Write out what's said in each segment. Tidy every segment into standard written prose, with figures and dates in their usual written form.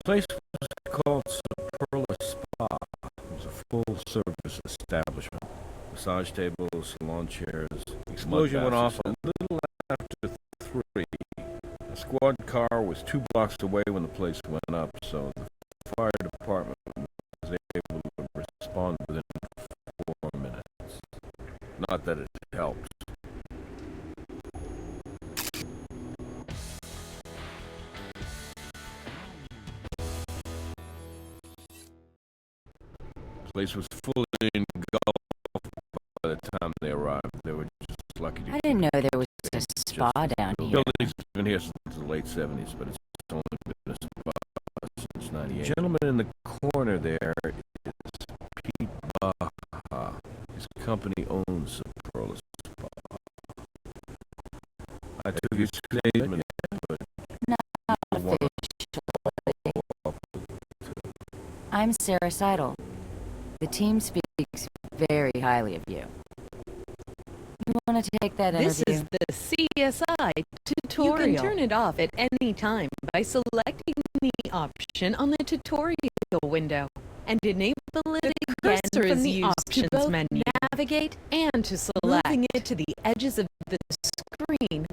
Place was called Superla Spa. It was a full-service establishment. Massage tables, salon chairs. The explosion went off a little after 3. A squad car was 2 blocks away when the place went up, so the fire department was able to respond within 4 minutes. Not that it helped. The place was fully engulfed by the time they arrived. They were just lucky to I didn't know there was a spa down The here. building's been here since the late 70s, but it's only been a spa since 98. The gentleman in the corner there is Pete Baja. His company owns Superla Spa. I took his statement, but Not officially. I'm Sara Sidle. The team speaks very highly of you. You want to take that interview? This is the CSI tutorial. You can turn it off at any time by selecting the option on the tutorial window and enable it again from the options menu. Navigate and to select. Moving it to the edges of the screen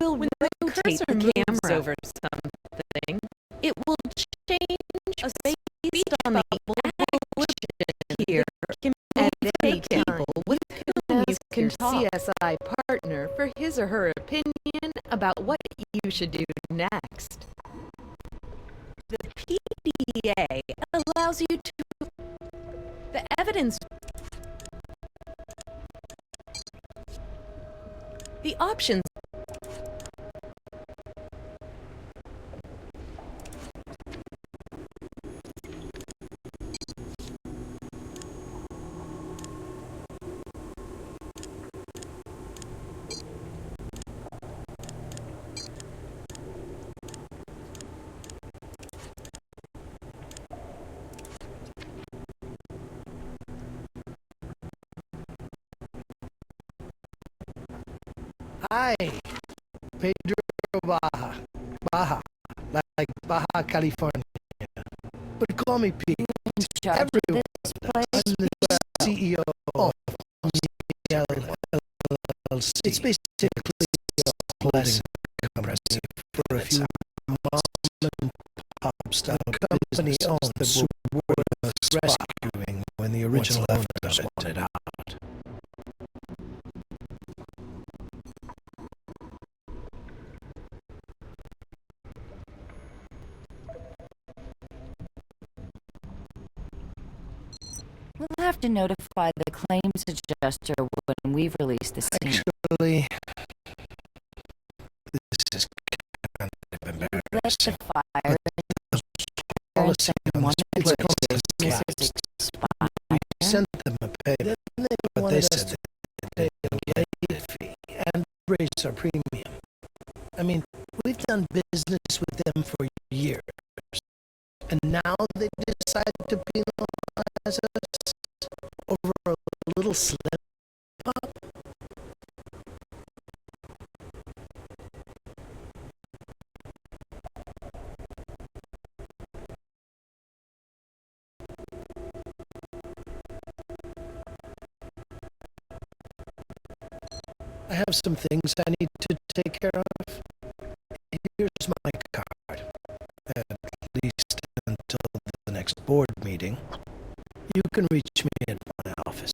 will rotate the camera over something. It will change based on the action here and any people with whom you can talk. CSI partner for his or her opinion about what you should do next. The PDA allows you to... The evidence... The options... Hi, Pedro Baja. Baja, like Baja, California. But call me Pete. Everyone does. I'm the CEO of Miel LLC. It's basically a holding company for a few mom and pop style company owned that were worth rescuing when the original owners wanted out. We'll have to notify the claims adjuster when we've released the scene. Actually, this is kind of embarrassing. Let the fire Policy on one this of place the is businesses collapsed. expire. We sent them a payment, but they said that they don't get a fee and raise our premium. I mean, we've done business with them for years, and now they decide to penalize us over a little slip up. I have some things I need to take care of. Here's my card. At least until the next board meeting. You can reach me at my office.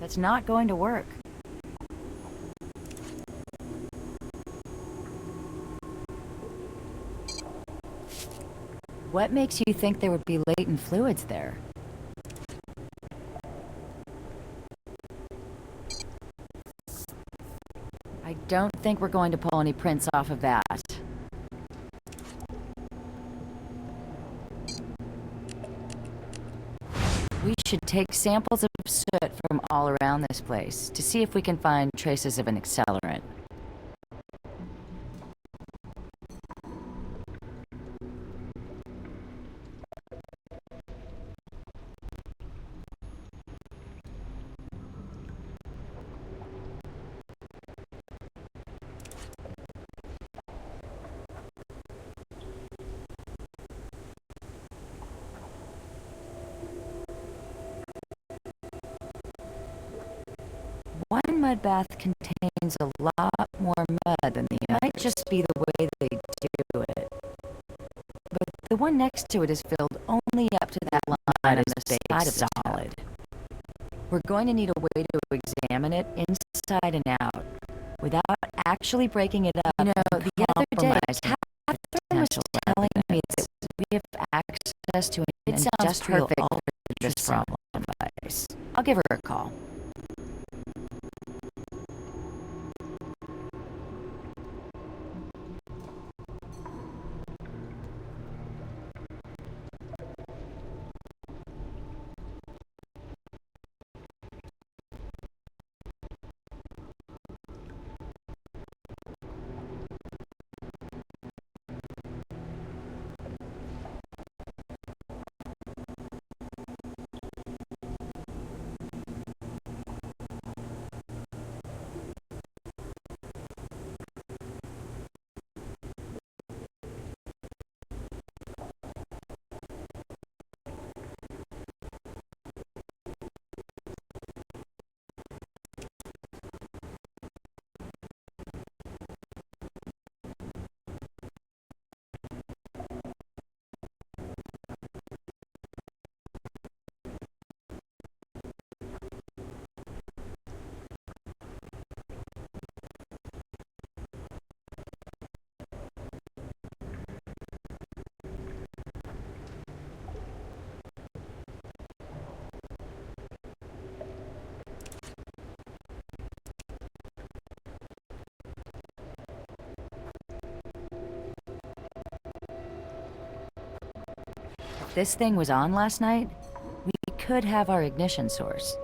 That's not going to work. What makes you think there would be latent fluids there? I don't think we're going to pull any prints off of that. We should take samples of soot from all around this place to see if we can find traces of an accelerant. One mud bath contains a lot more mud than the other. It might just be the way they do it. But the one next to it is filled only up to that line on the side of the solid. We're going to need a way to examine it inside and out without actually breaking it up. You know, the other day, Catherine was telling me that we have access to an industrial ultrasound device. I'll give her a call. If this thing was on last night, we could have our ignition source.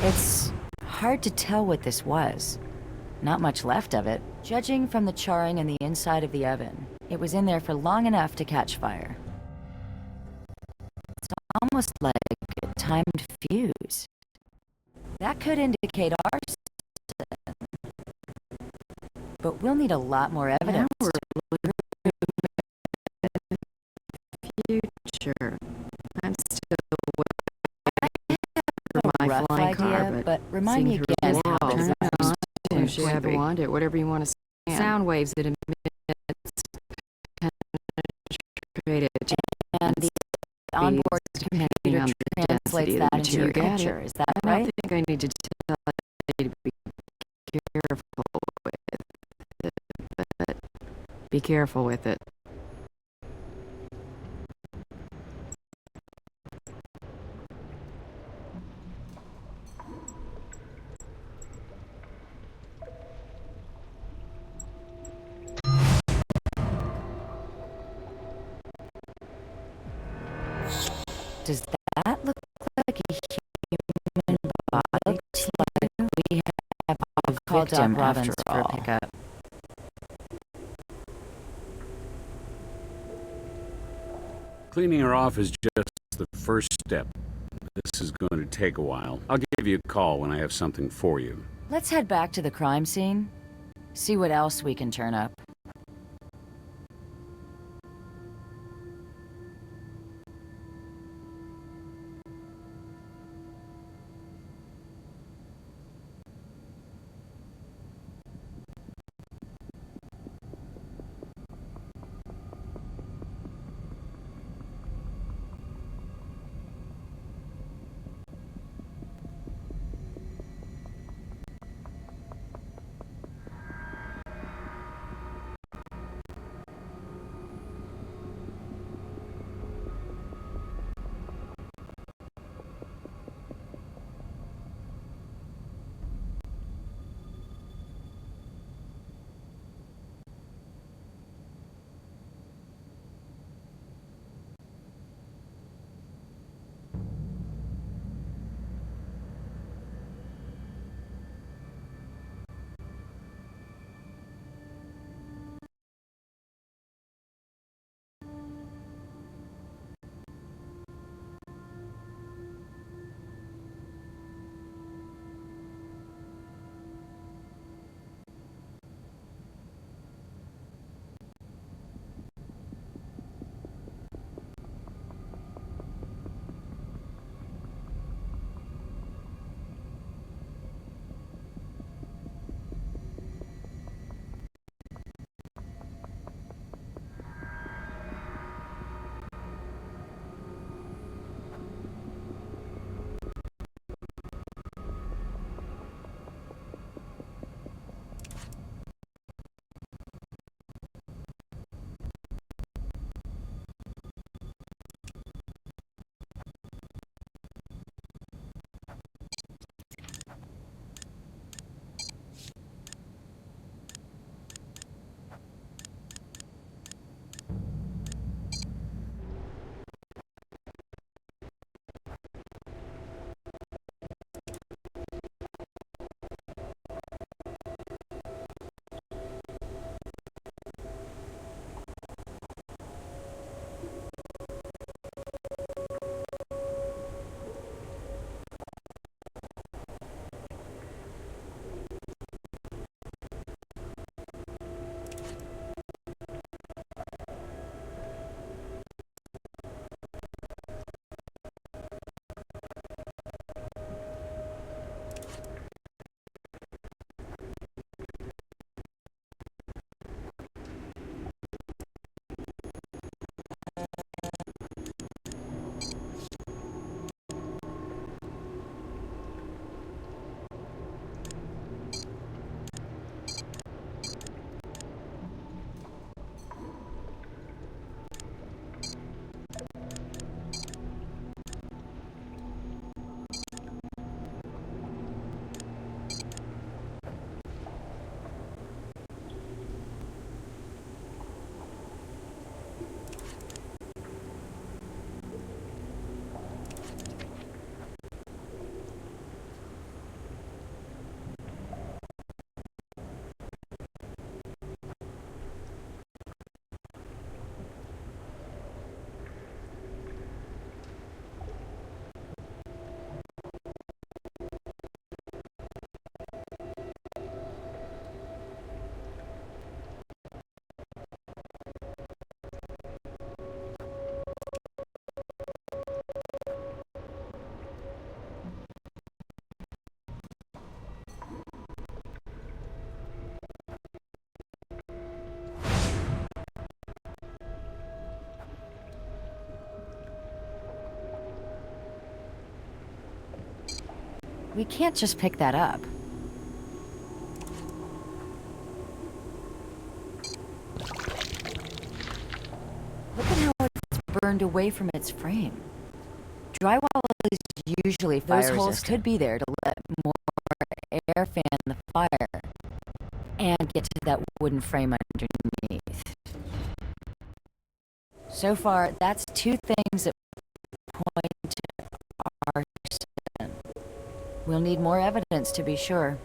It's hard to tell what this was. Not much left of it. Judging from the charring in the inside of the oven, it was in there for long enough to catch fire. It's almost like a timed fuse. That could indicate arson. But we'll need a lot more evidence. Now we're future. I'm still waiting for my rough flying car, idea, but remind seeing me through again the how wall. this Turn it on, seems push it, want it, whatever you want to say. Sound waves it emits penetrate it, and the onboard computer on the translates density of that the into your material. picture. Is that I right? don't think I need to tell you to be careful with it, but be careful with it. Does that look like a human body? Looks like we have a victim Robbins for a pickup. Cleaning her off is just the first step. This is going to take a while. I'll give you a call when I have something for you. Let's head back to the crime scene. See what else we can turn up. We can't just pick that up. Look at how it's burned away from its frame. Drywall is usually fire resistant. Those holes could be there to let more air fan the fire and get to that wooden frame underneath. So far, that's two things that point to arson. We'll need more evidence to be sure.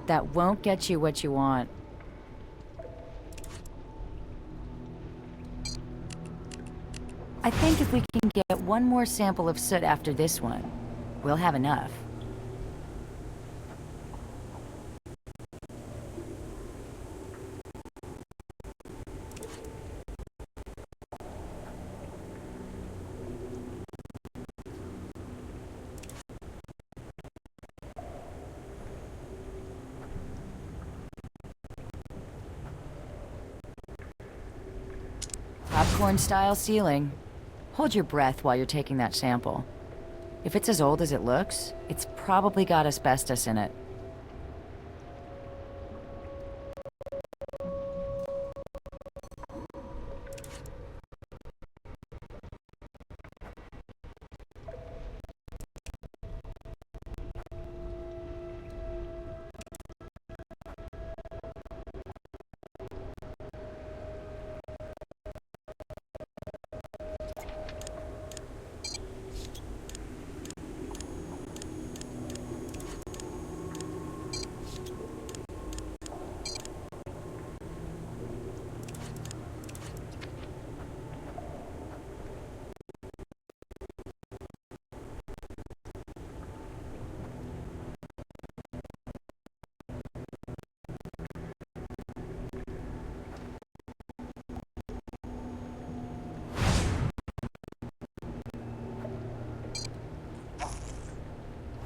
That won't get you what you want. I think if we can get one more sample of soot after this one, we'll have enough. Popcorn-style ceiling. Hold your breath while you're taking that sample. If it's as old as it looks, it's probably got asbestos in it.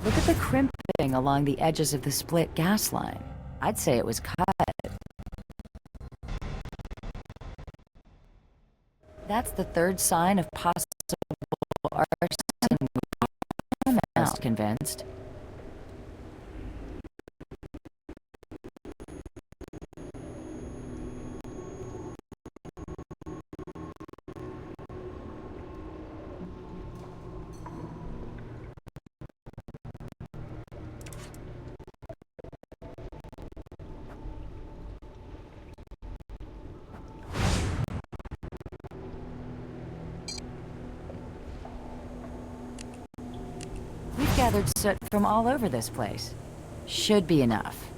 Look at the crimping along the edges of the split gas line. I'd say it was cut. That's the third sign of possible arson. I'm almost convinced. We've gathered soot from all over this place. Should be enough.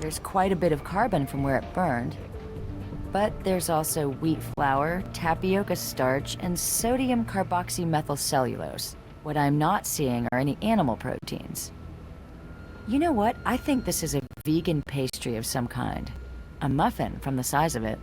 There's quite a bit of carbon from where it burned. But there's also wheat flour, tapioca starch, and sodium carboxymethylcellulose. What I'm not seeing are any animal proteins. You know what? I think this is a vegan pastry of some kind. A muffin from the size of it.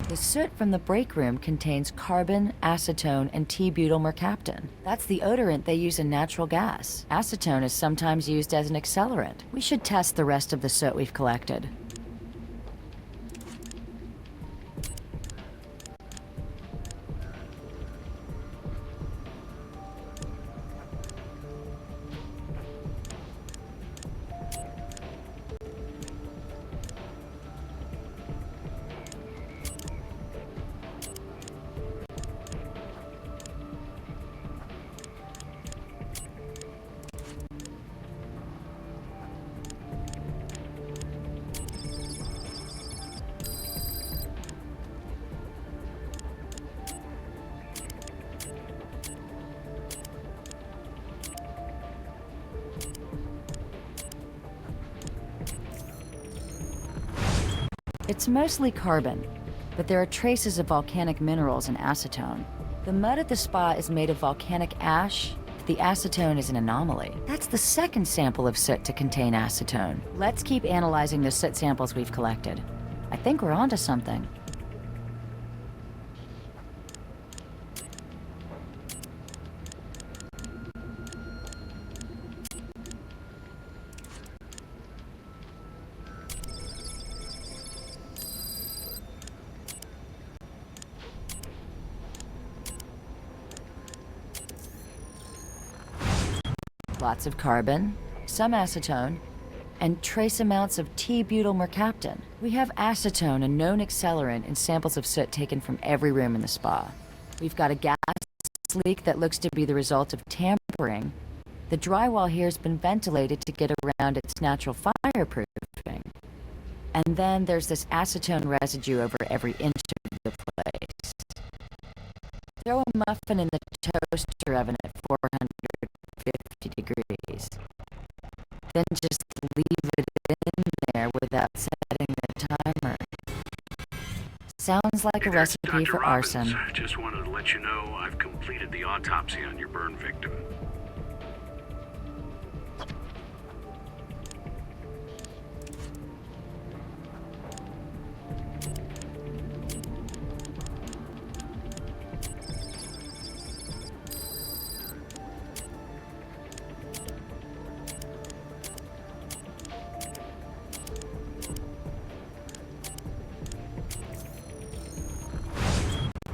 The soot from the break room contains carbon, acetone, and T-butyl mercaptan. That's the odorant they use in natural gas. Acetone is sometimes used as an accelerant. We should test the rest of the soot we've collected. It's mostly carbon, but there are traces of volcanic minerals and acetone. The mud at the spa is made of volcanic ash. The acetone is an anomaly. That's the second sample of soot to contain acetone. Let's keep analyzing the soot samples we've collected. I think we're onto something. Lots of carbon, some acetone, and trace amounts of T-butyl mercaptan. We have acetone, a known accelerant, in samples of soot taken from every room in the spa. We've got a gas leak that looks to be the result of tampering. The drywall here has been ventilated to get around its natural fireproofing. And then there's this acetone residue over every inch of the place. Throw a muffin in the toaster oven at 450 degrees. Then just leave it in there without setting the timer. Sounds like a recipe for arson. Just wanted to let you know I've completed the autopsy on your burn victim.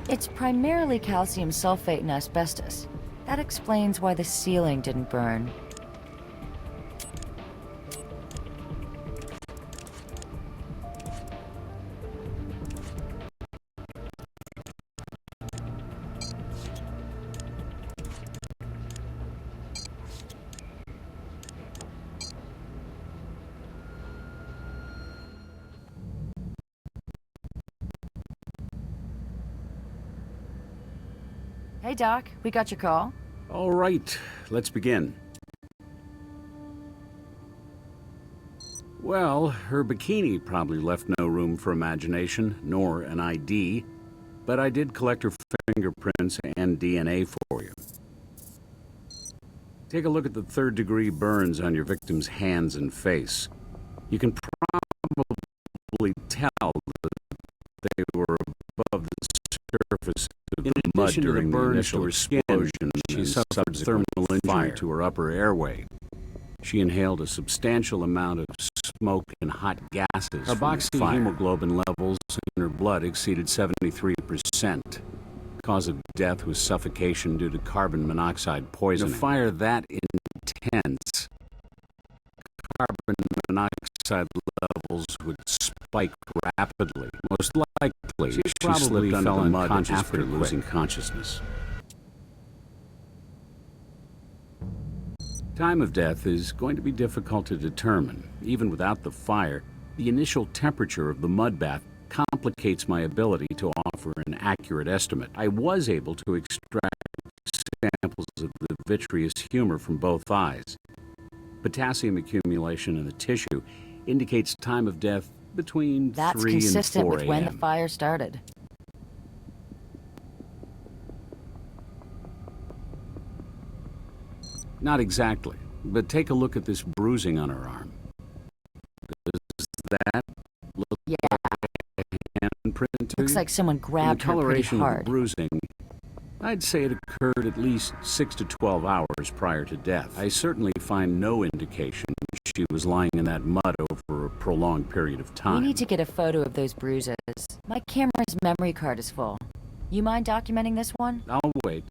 It's primarily calcium sulfate and asbestos. That explains why the ceiling didn't burn. Hey, Doc, we got your call. All right, let's begin. Well, her bikini probably left no room for imagination, nor an ID, but I did collect her fingerprints and DNA for you. Take a look at the third-degree burns on your victim's hands and face. You can probably tell that they were above the surface of the mud during the initial explosion. She suffered thermal injury to her upper airway. She inhaled a substantial amount of smoke and hot gases. Carboxyhemoglobin levels in her blood exceeded 73%. Cause of death was suffocation due to carbon monoxide poisoning. In a fire that intense, carbon monoxide levels would spike rapidly. Most likely, she probably fell unconscious after losing consciousness. Time of death is going to be difficult to determine. Even without the fire, the initial temperature of the mud bath complicates my ability to offer an accurate estimate. I was able to extract samples of the vitreous humor from both eyes. Potassium accumulation in the tissue indicates time of death between 3 and 4 That's consistent with when the a.m. fire started. Not exactly, but take a look at this bruising on her arm. Does that look Yeah, like a handprint to looks you? like someone From grabbed the her pretty coloration of the hard. bruising, I'd say it occurred at least 6 to 12 hours prior to death. I certainly find no indication she was lying in that mud over a prolonged period of We time. need to get a photo of those bruises. My camera's memory card is full. You mind documenting this one? I'll wait.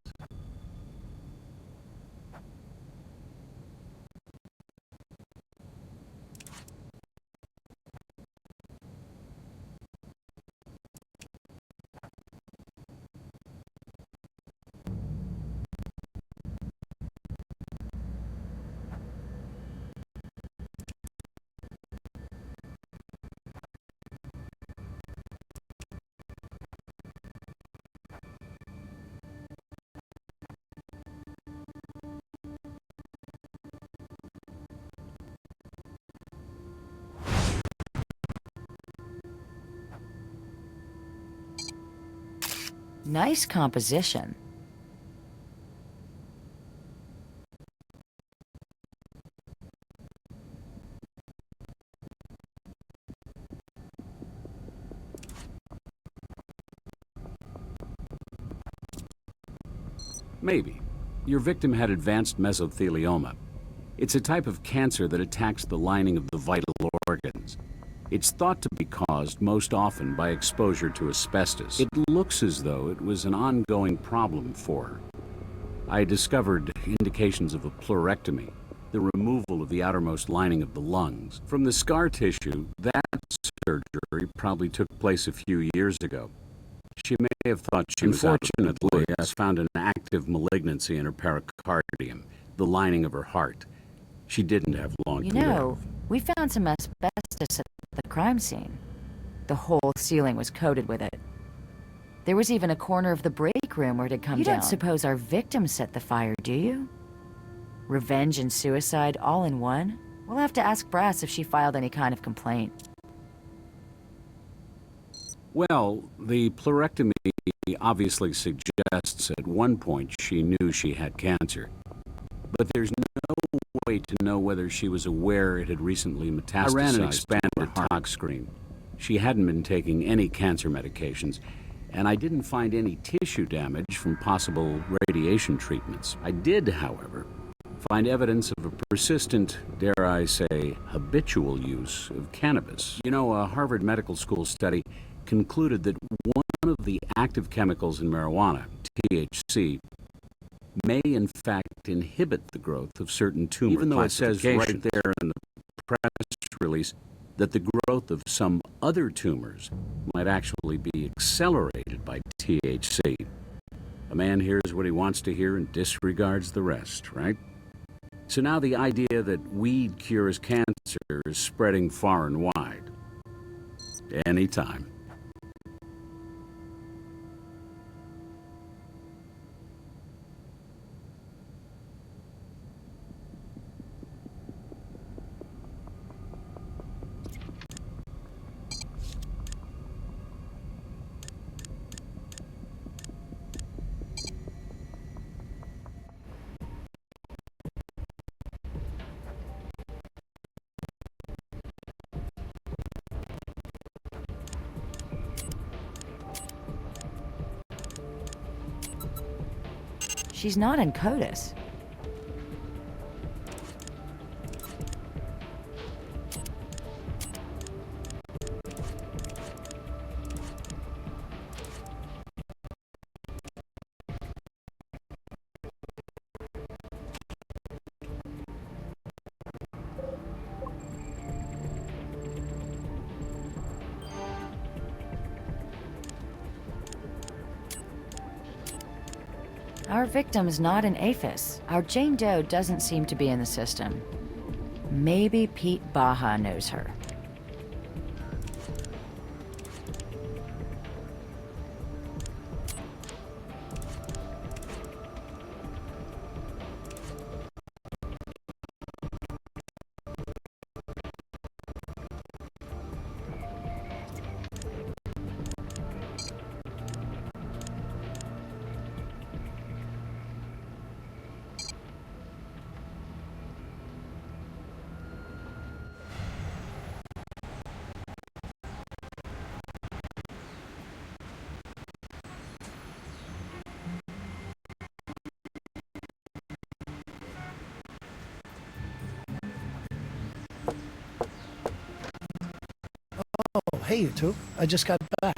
Nice composition. Maybe. Your victim had advanced mesothelioma. It's a type of cancer that attacks the lining of the vital organs. It's thought to be caused most often by exposure to asbestos. It looks as though it was an ongoing problem for her. I discovered indications of a pleurectomy, the removal of the outermost lining of the lungs. From the scar tissue, that surgery probably took place a few years ago. She may have thought she was out of the woods. Unfortunately, has found an active malignancy in her pericardium, the lining of her heart. She didn't have long You to know, live. we found some asbestos at the crime scene. The whole ceiling was coated with it. There was even a corner of the break room where it had come down. You don't suppose our victim set the fire, do you? Revenge and suicide all in one? We'll have to ask Brass if she filed any kind of complaint. Well, the pleurectomy obviously suggests at one point she knew she had cancer. But there's no way to know whether she was aware it had recently metastasized. I ran an expanded tox screen. She hadn't been taking any cancer medications, and I didn't find any tissue damage from possible radiation treatments. I did, however, find evidence of a persistent, dare I say, habitual use of cannabis. You know, a Harvard Medical School study concluded that one of the active chemicals in marijuana, THC, may in fact inhibit the growth of certain tumor Even though it says right there in the press release that the growth of some other tumors might actually be accelerated by THC. A man hears what he wants to hear and disregards the rest, right? So now the idea that weed cures cancer is spreading far and wide. Anytime. She's not in CODIS. Our victim's not an APHIS. Our Jane Doe doesn't seem to be in the system. Maybe Pete Baja knows her. Oh, hey, you two. I just got back.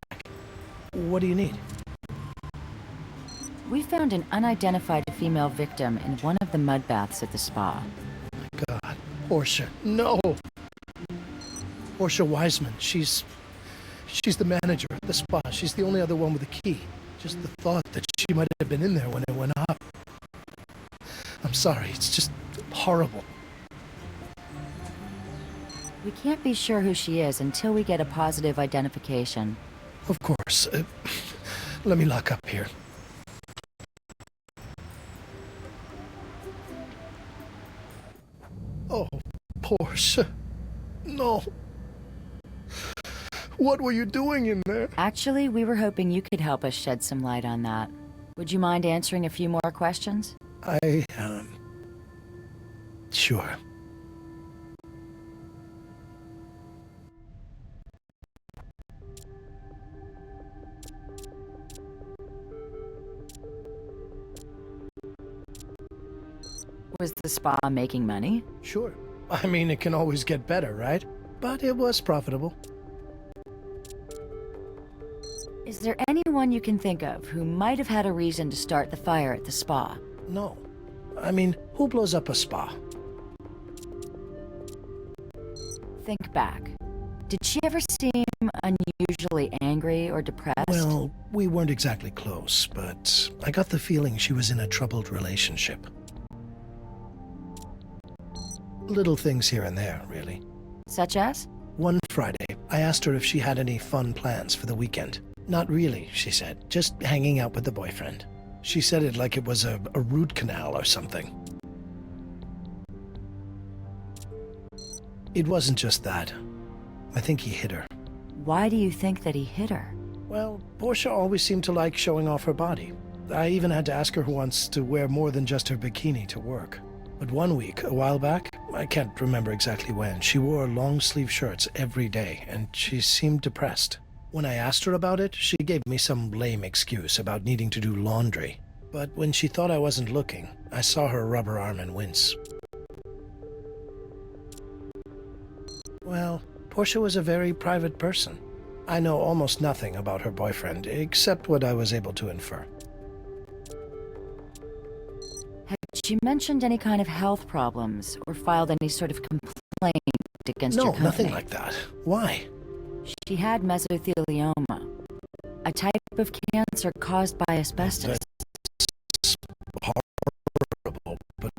What do you need? We found an unidentified female victim in one of the mud baths at the spa. God, Portia, no! Portia Wiseman, she's the manager at the spa. She's the only other one with a key. Just the thought that she might have been in there when it went up. I'm sorry, it's just horrible. We can't be sure who she is until we get a positive identification. Of course. Let me lock up here. Oh, Portia. No. What were you doing in there? Actually, we were hoping you could help us shed some light on that. Would you mind answering a few more questions? Sure. Was the spa making money? Sure. I mean, it can always get better, right? But it was profitable. Is there anyone you can think of who might have had a reason to start the fire at the spa? No. I mean, who blows up a spa? Think back. Did she ever seem unusually angry or depressed? Well, we weren't exactly close, but I got the feeling she was in a troubled relationship. Little things here and there, really. Such as? One Friday, I asked her if she had any fun plans for the weekend. Not really, she said. Just hanging out with the boyfriend. She said it like it was a root canal or something. It wasn't just that. I think he hit her. Why do you think that he hit her? Well, Portia always seemed to like showing off her body. I even had to ask her once to wear more than just her bikini to work. But one week, a while back, I can't remember exactly when, she wore long-sleeve shirts every day, and she seemed depressed. When I asked her about it, she gave me some lame excuse about needing to do laundry. But when she thought I wasn't looking, I saw her rub her arm and wince. Well, Portia was a very private person. I know almost nothing about her boyfriend, except what I was able to infer. Had she mentioned any kind of health problems or filed any sort of complaint against your No, company? nothing like that. Why? She had mesothelioma, a type of cancer caused by asbestos. That's horrible, but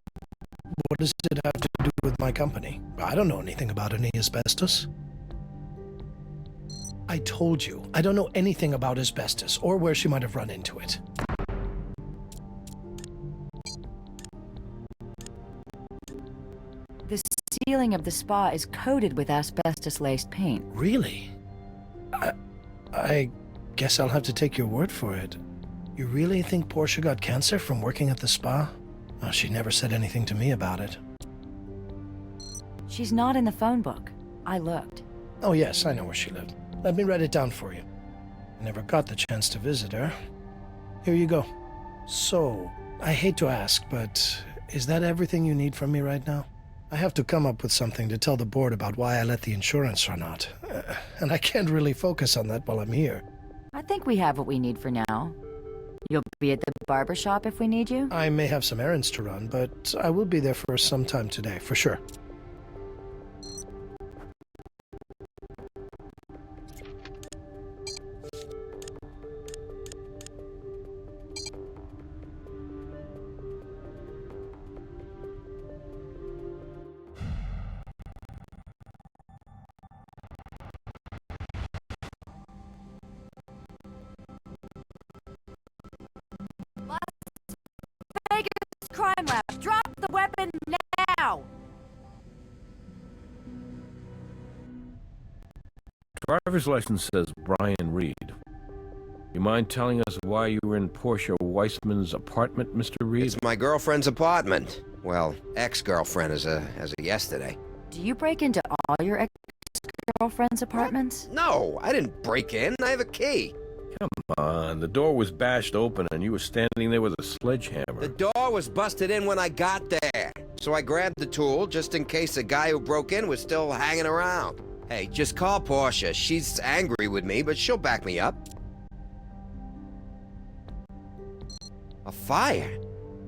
what does it have to do with my company? I don't know anything about any asbestos. I told you, I don't know anything about asbestos or where she might have run into it. The ceiling of the spa is coated with asbestos-laced paint. Really? I guess I'll have to take your word for it. You really think Portia got cancer from working at the spa? Oh, she never said anything to me about it. She's not in the phone book. I looked. Oh yes, I know where she lived. Let me write it down for you. I never got the chance to visit her. Here you go. So, I hate to ask, but is that everything you need from me right now? I have to come up with something to tell the board about why I let the insurance run out. And I can't really focus on that while I'm here. I think we have what we need for now. You'll be at the barber shop if we need you? I may have some errands to run, but I will be there for some time today, for sure. Driver's license says Brian Reed. You mind telling us why you were in Portia Weissman's apartment, Mr. Reed? It's my girlfriend's apartment. Well, ex-girlfriend as of yesterday. Do you break into all your ex-girlfriend's apartments? No, I didn't break in. I have a key. Come on, the door was bashed open and you were standing there with a sledgehammer. The door was busted in when I got there. So I grabbed the tool just in case the guy who broke in was still hanging around. Hey, just call Portia. She's angry with me, but she'll back me up. A fire?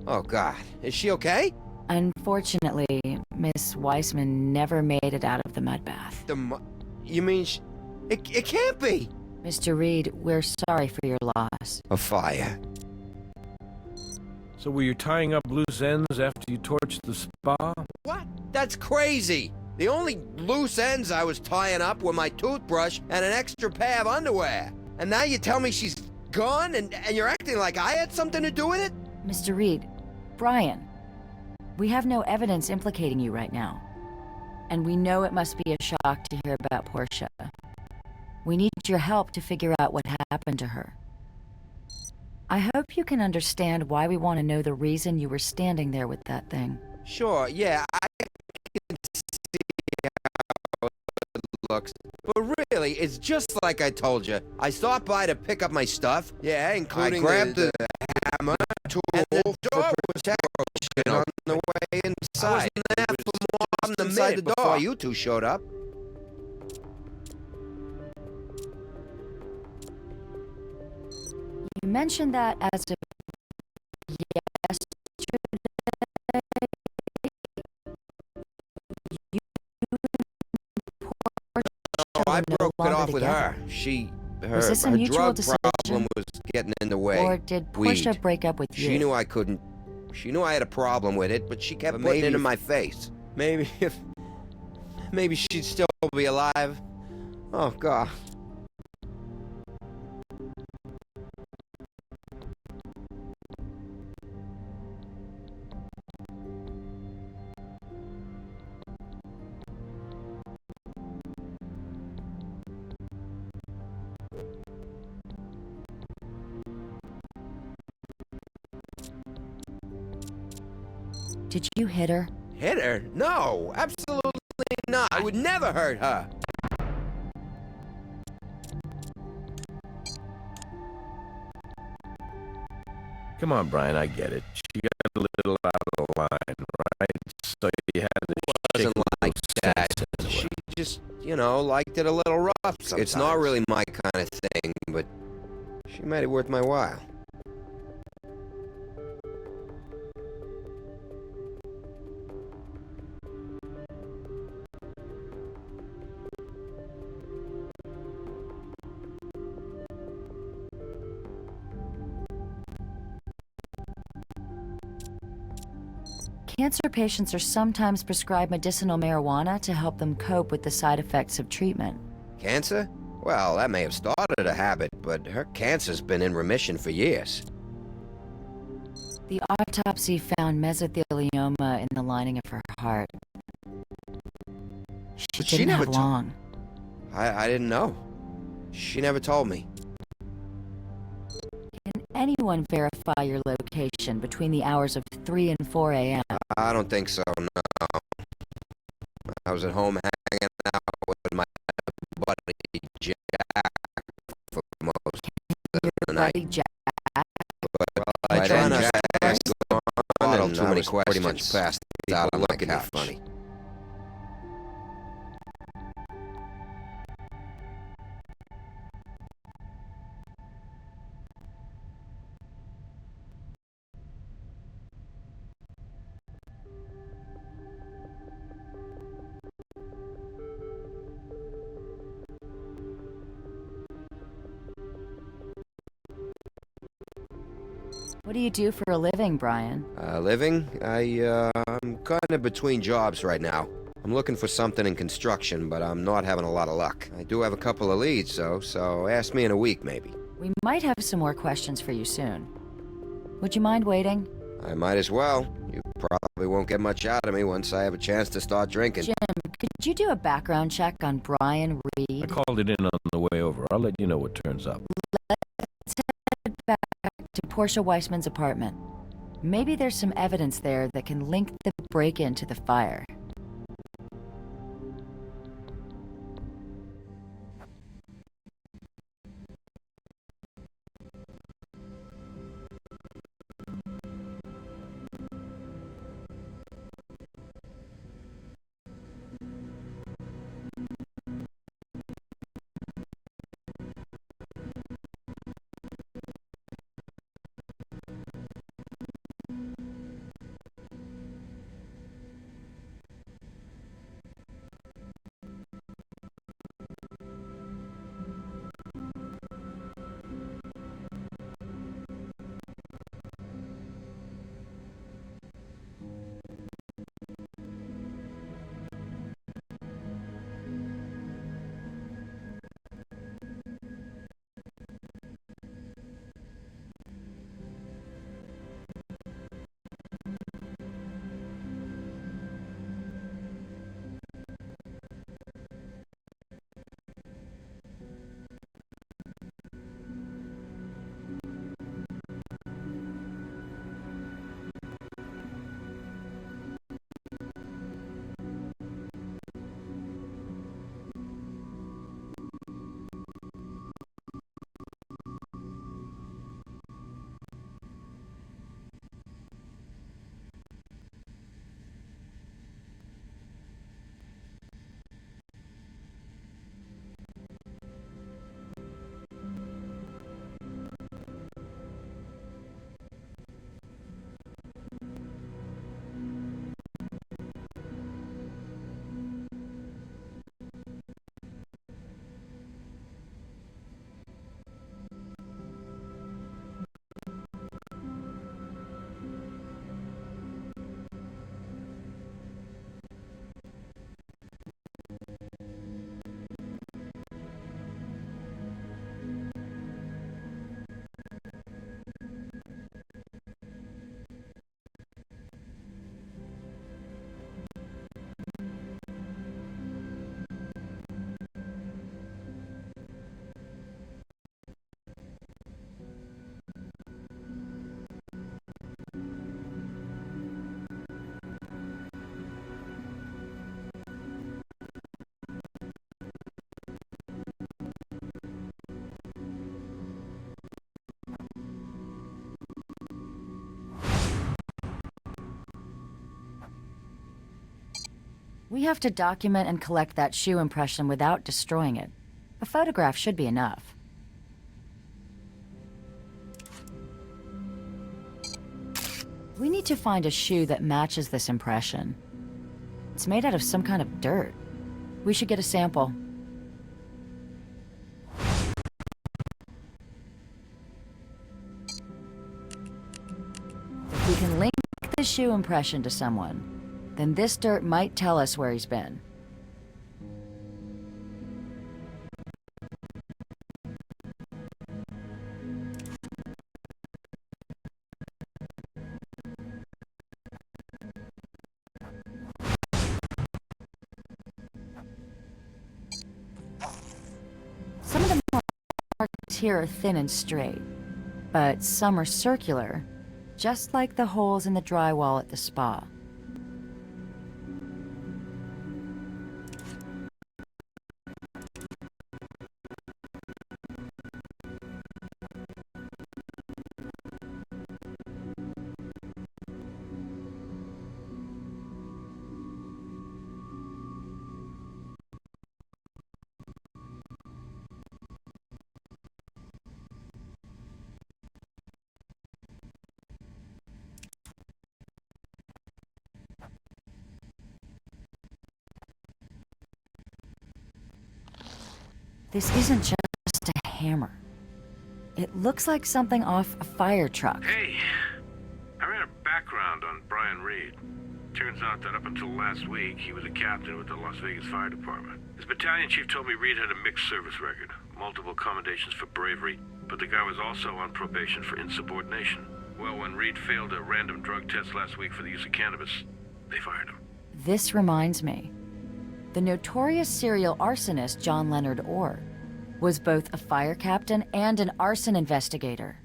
Oh, God. Is she okay? Unfortunately, Miss Weissman never made it out of the mud bath. You mean it can't be! Mr. Reed, we're sorry for your loss. A fire. So were you tying up loose ends after you torched the spa? What? That's crazy! The only loose ends I was tying up were my toothbrush and an extra pair of underwear. And now you tell me she's gone and you're acting like I had something to do with it? Mr. Reed, Brian, we have no evidence implicating you right now. And we know it must be a shock to hear about Portia. We need your help to figure out what happened to her. I hope you can understand why we want to know the reason you were standing there with that thing. Sure, yeah, I can see how it looks. But really, it's just like I told you. I stopped by to pick up my stuff. Yeah, including I grabbed the hammer, tool, and the door was protection on the way inside. I wasn't there for more than a minute before you two showed up. You mentioned that as of yesterday. I broke it off with her. Was this a mutual drug decision? problem was getting in the way. Or did Portia break up with you? She knew I couldn't. She knew I had a problem with it, but she kept putting it in my face. Maybe she'd still be alive. Oh, God. Did you hit her? Hit her? No, absolutely not. I would never hurt her. Come on, Brian, I get it. She got a little out of line, right? So you had to Wasn't like that. She just, liked it a little rough sometimes. It's not really my kind of thing, but she made it worth my while. Cancer patients are sometimes prescribed medicinal marijuana to help them cope with the side effects of treatment. Cancer? Well, that may have started a habit, but her cancer's been in remission for years. The autopsy found mesothelioma in the lining of her heart. She didn't have long. I didn't know. She never told me. Can anyone verify your location between the hours of 3 and 4 a.m.? I don't think so, no. I was at home hanging out with my buddy Jack for most of the night. Buddy Jack? But I tried not to ask too many questions. Pretty much passed out on my couch. Funny. What do you do for a living, Brian? Living? I'm kind of between jobs right now. I'm looking for something in construction, but I'm not having a lot of luck. I do have a couple of leads, though, so ask me in a week, maybe. We might have some more questions for you soon. Would you mind waiting? I might as well. You probably won't get much out of me once I have a chance to start drinking. Jim, Could you do a background check on Brian I Reed? called it in on the way over. I'll let you know what turns up. Let's head back to Portia Weissman's apartment. Maybe there's some evidence there that can link the break-in to the fire. We have to document and collect that shoe impression without destroying it. A photograph should be enough. We need to find a shoe that matches this impression. It's made out of some kind of dirt. We should get a sample. If we can link the shoe impression to someone, then this dirt might tell us where he's been. Some of the marks here are thin and straight, but some are circular, just like the holes in the drywall at the spa. This isn't just a hammer. It looks like something off a fire truck. Hey, I ran a background on Brian Reed. Turns out that up until last week, he was a captain with the Las Vegas Fire Department. His battalion chief told me Reed had a mixed service record, multiple commendations for bravery, but the guy was also on probation for insubordination. Well, when Reed failed a random drug test last week for the use of cannabis, they fired him. This reminds me. the notorious serial arsonist John Leonard Orr was both a fire captain and an arson investigator.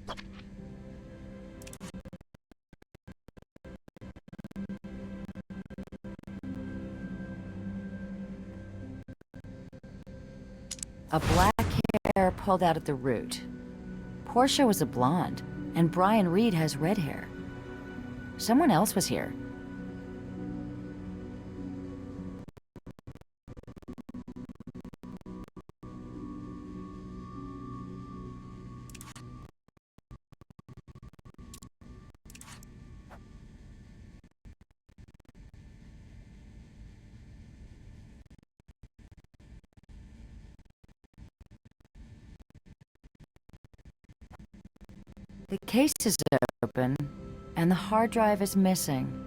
A black hair pulled out at the root. Portia was a blonde, and Brian Reed has red hair. Someone else was here. The case is open, and the hard drive is missing.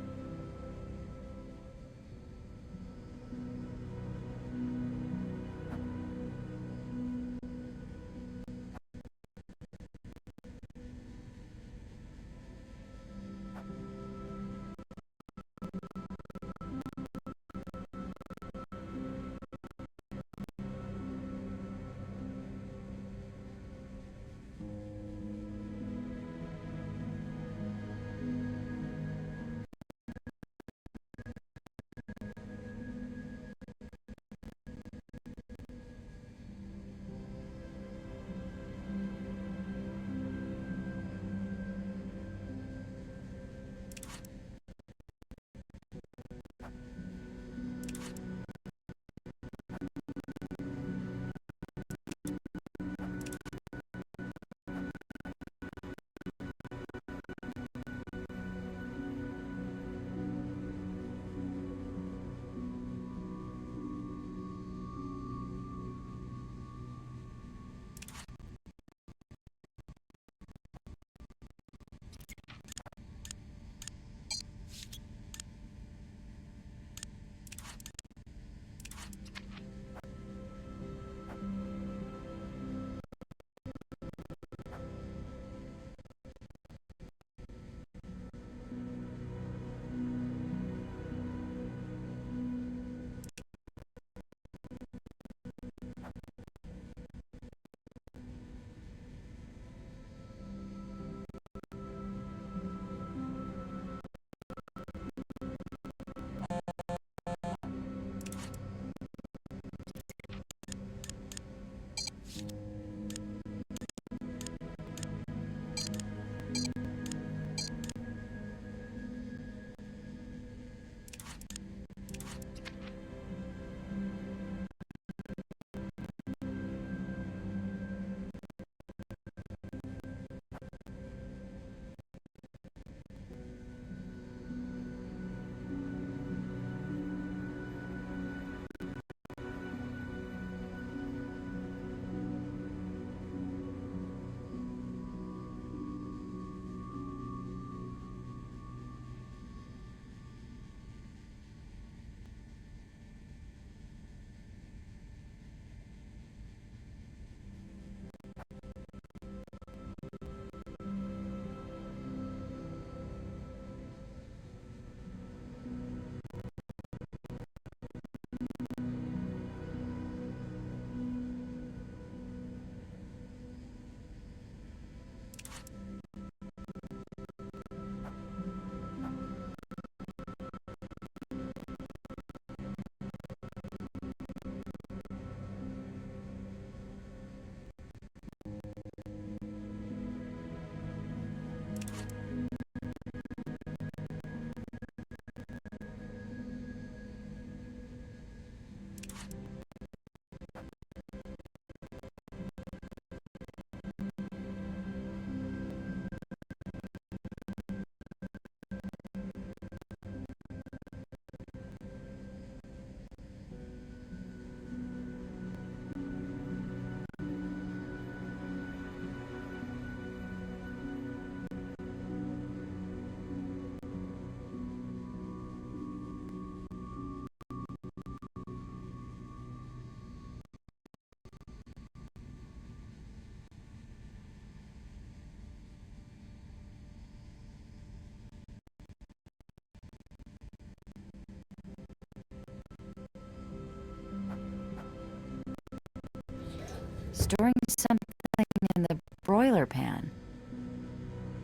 storing something in the broiler pan.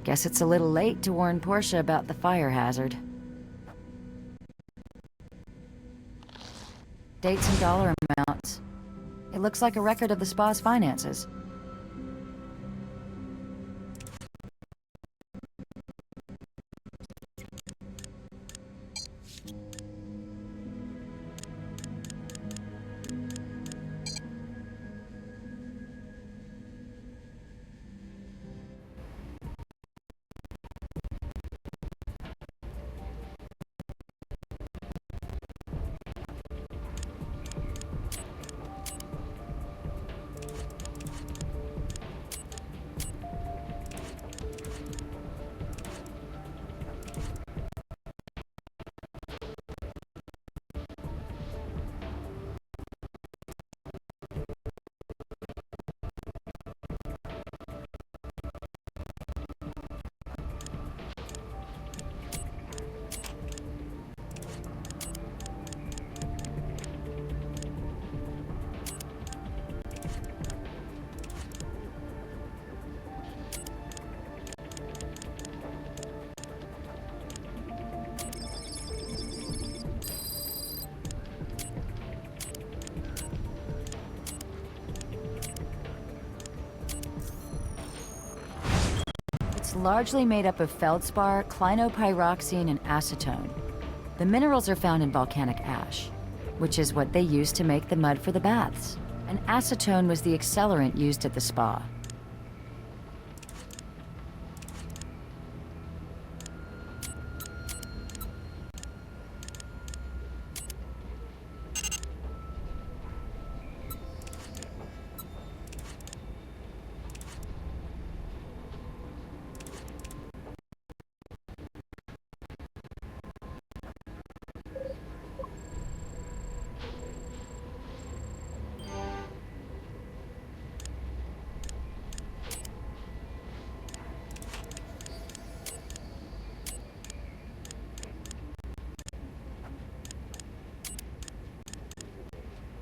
Guess it's a little late to warn Portia about the fire hazard. Dates and dollar amounts. It looks like a record of the spa's finances. It's largely made up of feldspar, clinopyroxene, and acetone. The minerals are found in volcanic ash, which is what they used to make the mud for the baths. And acetone was the accelerant used at the spa.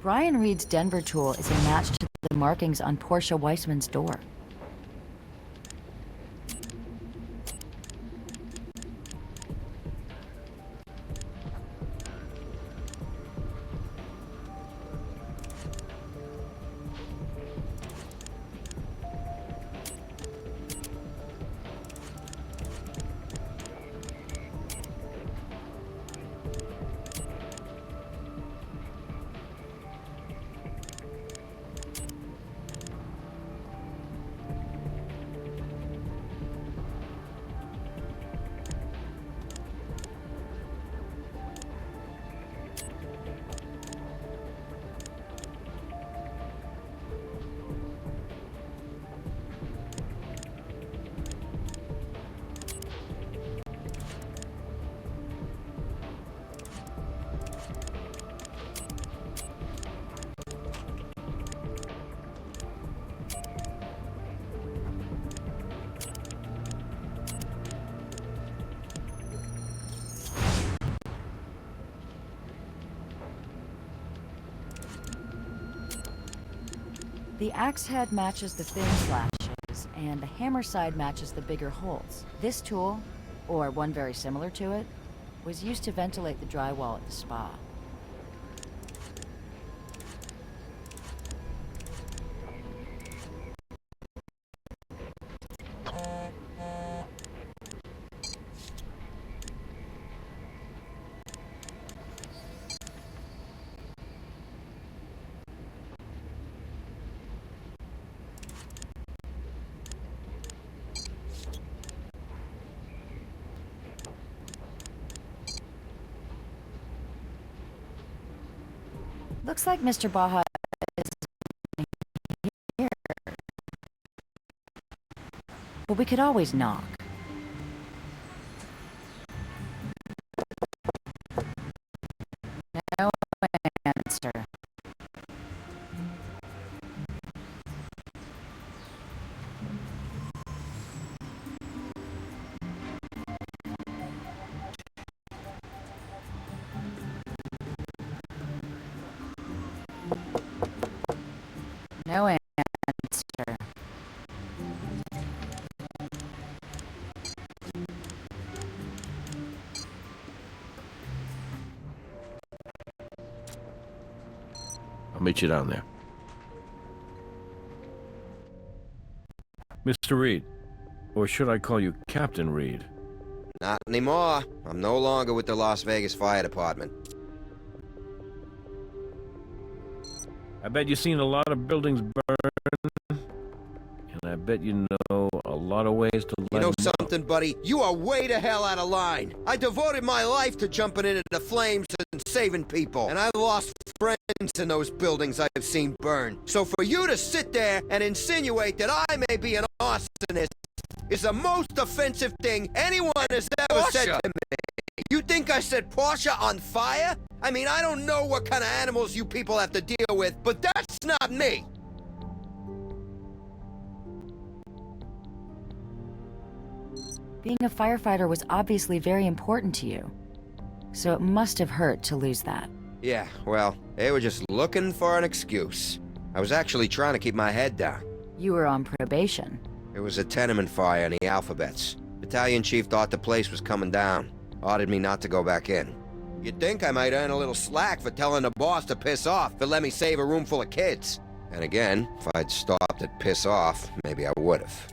Brian Reed's Denver tool is a match to the markings on Portia Weissman's door. The axe head matches the thin slashes, and the hammer side matches the bigger holes. This tool, or one very similar to it, was used to ventilate the drywall at the spa. Looks like Mr. Baja is here. But we could always knock. No answer. No answer. I'll meet you down there. Mr. Reed. Or should I call you Captain Reed? Not anymore. I'm no longer with the Las Vegas Fire Department. I bet you've seen a lot of buildings burn. And I bet you know a lot of ways to let You know them something, buddy? You are way the hell out of line. I devoted my life to jumping into the flames and saving people. And I lost friends in those buildings I've seen burn. So for you to sit there and insinuate that I may be an arsonist is the most offensive thing anyone has ever said to me. You think I set Porsche on fire? I mean, I don't know what kind of animals you people have to deal with, but that's not me. Being a firefighter was obviously very important to you. So it must have hurt to lose that. Yeah, well, they were just looking for an excuse. I was actually trying to keep my head down. You were on probation. It was a tenement fire in the Alphabets. Battalion chief thought the place was coming down. Ordered me not to go back in. You'd think I might earn a little slack for telling the boss to piss off, but let me save a room full of kids. And again, if I'd stopped at piss off, maybe I would've.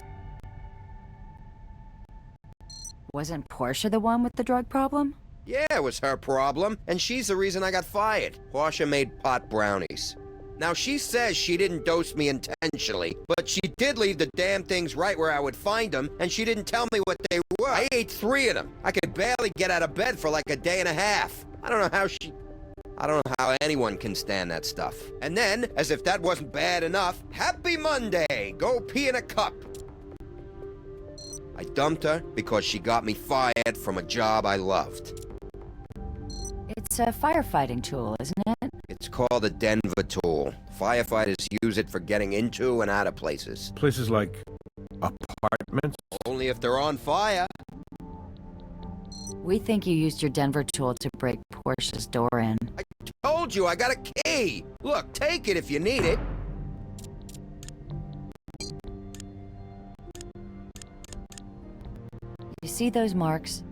Wasn't Portia the one with the drug problem? Yeah, it was her problem, and she's the reason I got fired. Portia made pot brownies. Now, she says she didn't dose me intentionally, but she did leave the damn things right where I would find them, and she didn't tell me what they were. I ate 3 of them. I could barely get out of bed for like a day and a half. I don't know how anyone can stand that stuff. And then, as if that wasn't bad enough, Happy Monday! Go pee in a cup. I dumped her because she got me fired from a job I loved. It's a firefighting tool, isn't it? It's called a Denver tool. Firefighters use it for getting into and out of places. Places like apartments? Only if they're on fire. We think you used your Denver tool to break Portia's door in. I told you I got a key. Look, take it if you need it. You see those marks?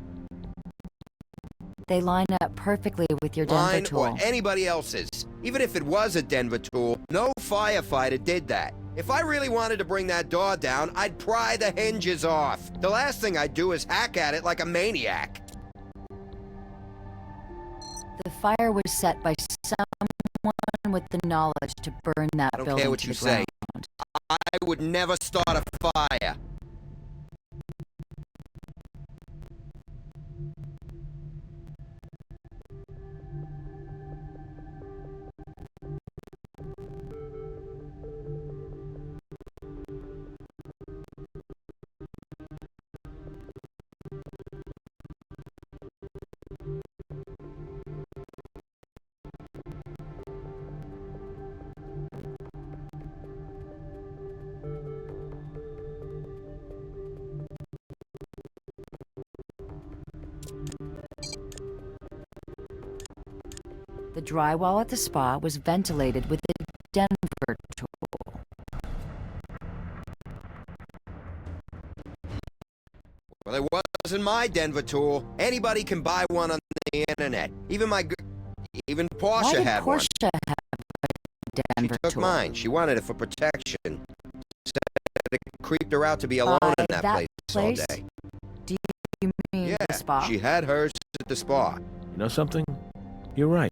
They line up perfectly with your Denver tool. Mine or anybody else's. Even if it was a Denver tool, no firefighter did that. If I really wanted to bring that door down, I'd pry the hinges off. The last thing I'd do is hack at it like a maniac. The fire was set by someone with the knowledge to burn that I don't building care what to you the say. ground. I would never start a fire. The drywall at the spa was ventilated with the Denver tool. Well, it wasn't my Denver tool. Anybody can buy one on the internet. Even Portia Why did had Portia one. have a Denver She took tool? mine. She wanted it for protection. Said it creeped her out to be alone in that place all day. Do you mean Yeah, the spa? she had hers at the spa. You know something? You're right.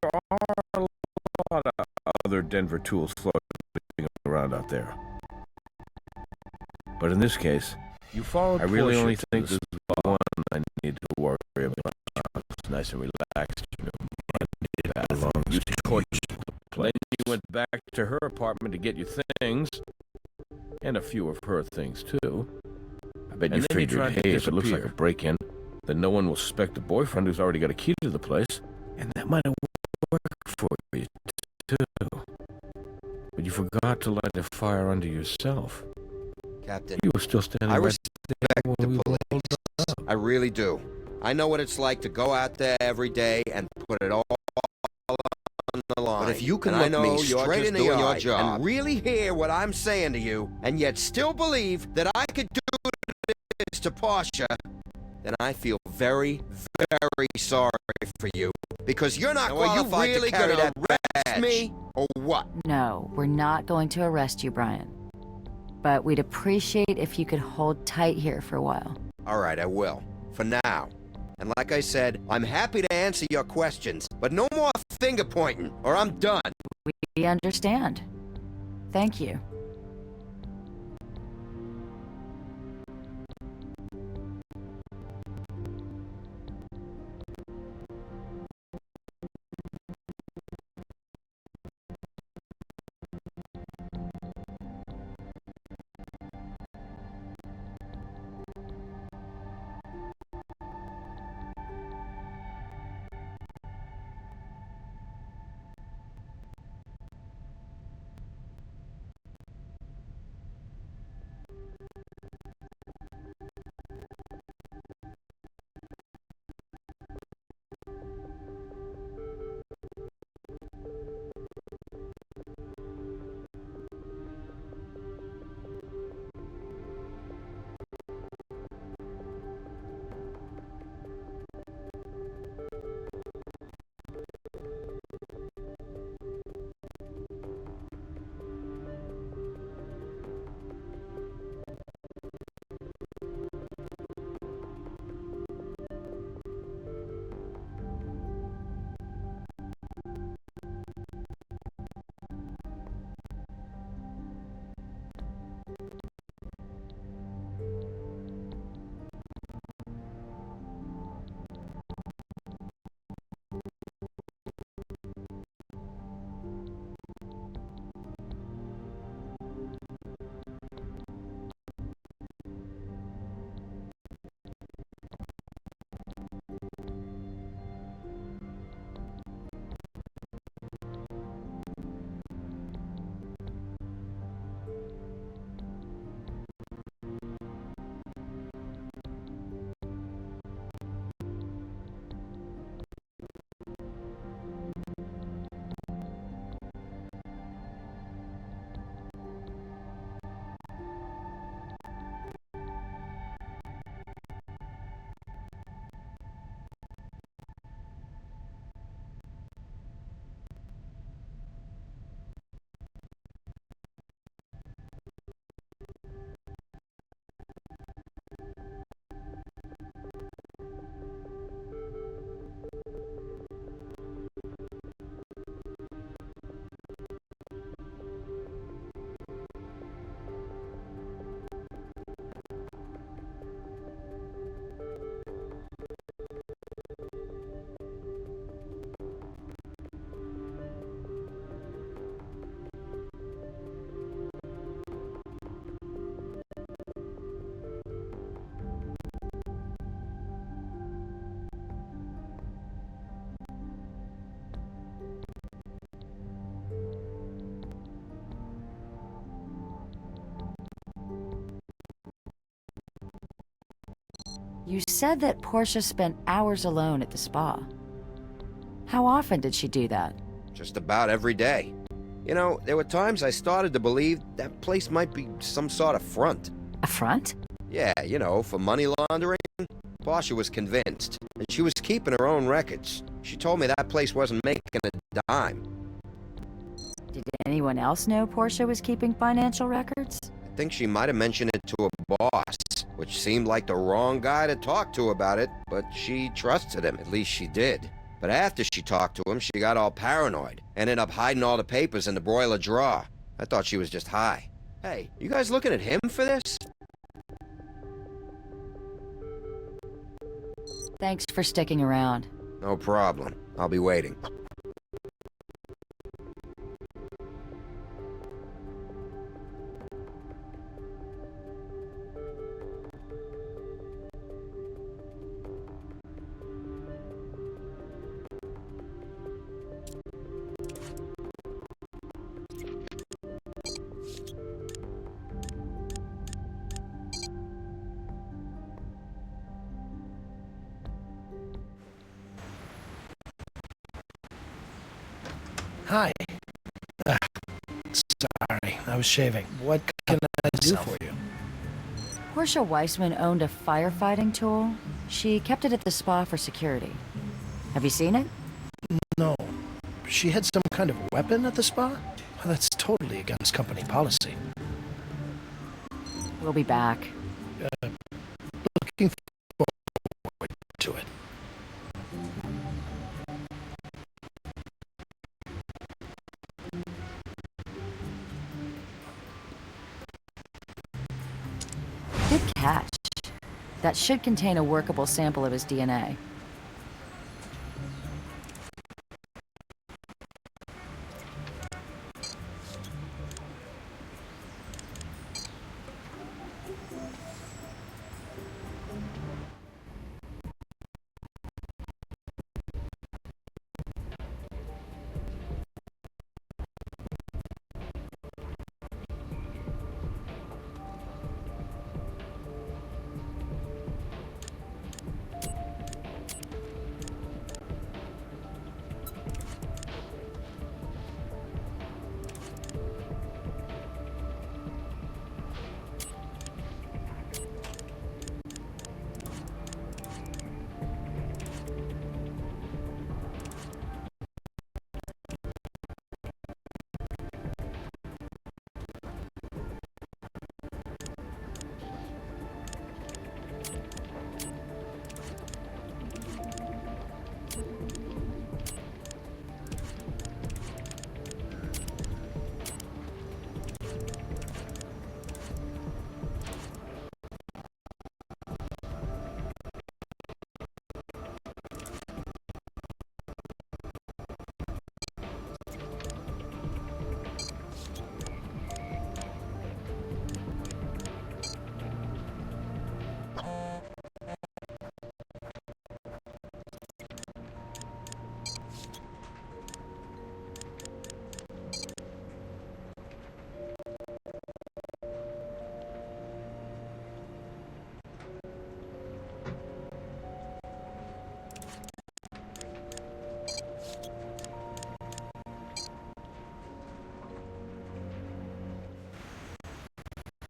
There are a lot of other Denver tools floating around out there. But in this case, You followed I really Portia only to think the this is the one I need to worry about. It's nice and relaxed. You torched the place. Then you went back to her apartment to get your things, and a few of her things too. I bet you figured, hey, if it looks like a break-in, then no one will suspect the boyfriend who's already got a key to the place, and that might have worked for you too. But you forgot to light the fire under yourself. Captain, You were still standing I right respect there when we the pulled police. up. I really do. I know what it's like to go out there every day and put it all on the line. But if you can look me straight in the eye and really hear what I'm saying to you, and yet still believe that I could do this to Portia, then I feel very, very sorry for you. Because you're not qualified to carry that badge. Me, or what? No, we're not going to arrest you, Brian. But we'd appreciate if you could hold tight here for a while. All right, I will. For now. And like I said, I'm happy to answer your questions, but no more finger-pointing, or I'm done. We understand. Thank you. You said that Portia spent hours alone at the spa. How often did she do that? Just about every day. You know, there were times I started to believe that place might be some sort of front. A front? Yeah, you know, for money laundering. Portia was convinced, and she was keeping her own records. She told me that place wasn't making a dime. Did anyone else know Portia was keeping financial records? I think she might have mentioned it to a boss, which seemed like the wrong guy to talk to about it, but she trusted him. At least she did. But after she talked to him, she got all paranoid, ended up hiding all the papers in the broiler drawer. I thought she was just high. Hey, you guys looking at him for this? Thanks for sticking around. No problem. I'll be waiting. Hi. Sorry, I was shaving. What can I do for you? Portia Weissman owned a firefighting tool. She kept it at the spa for security. Have you seen it? No. She had some kind of weapon at the spa? Well, that's totally against company policy. We'll be back. Looking forward to it. Good catch. That should contain a workable sample of his DNA.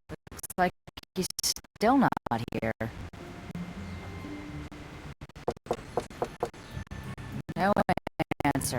Looks like he's still not here. No answer.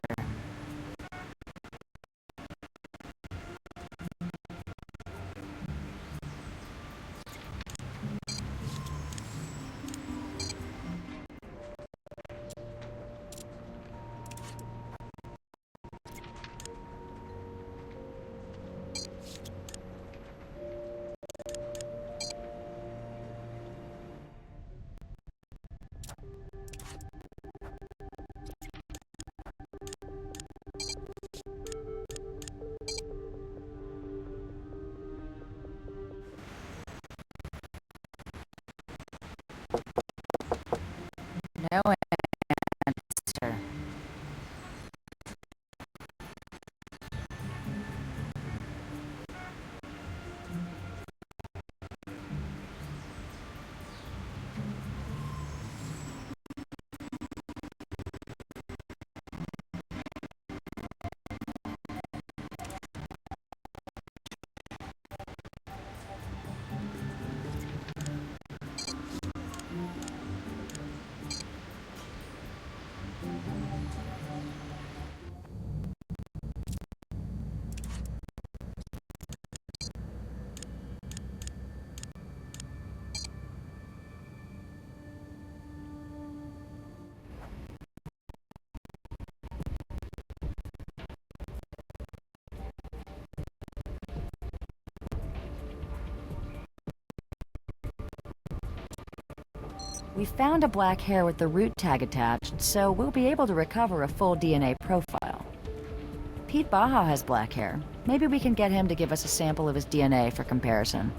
No answer. We found a black hair with the root tag attached, so we'll be able to recover a full DNA profile. Pete Baja has black hair. Maybe we can get him to give us a sample of his DNA for comparison.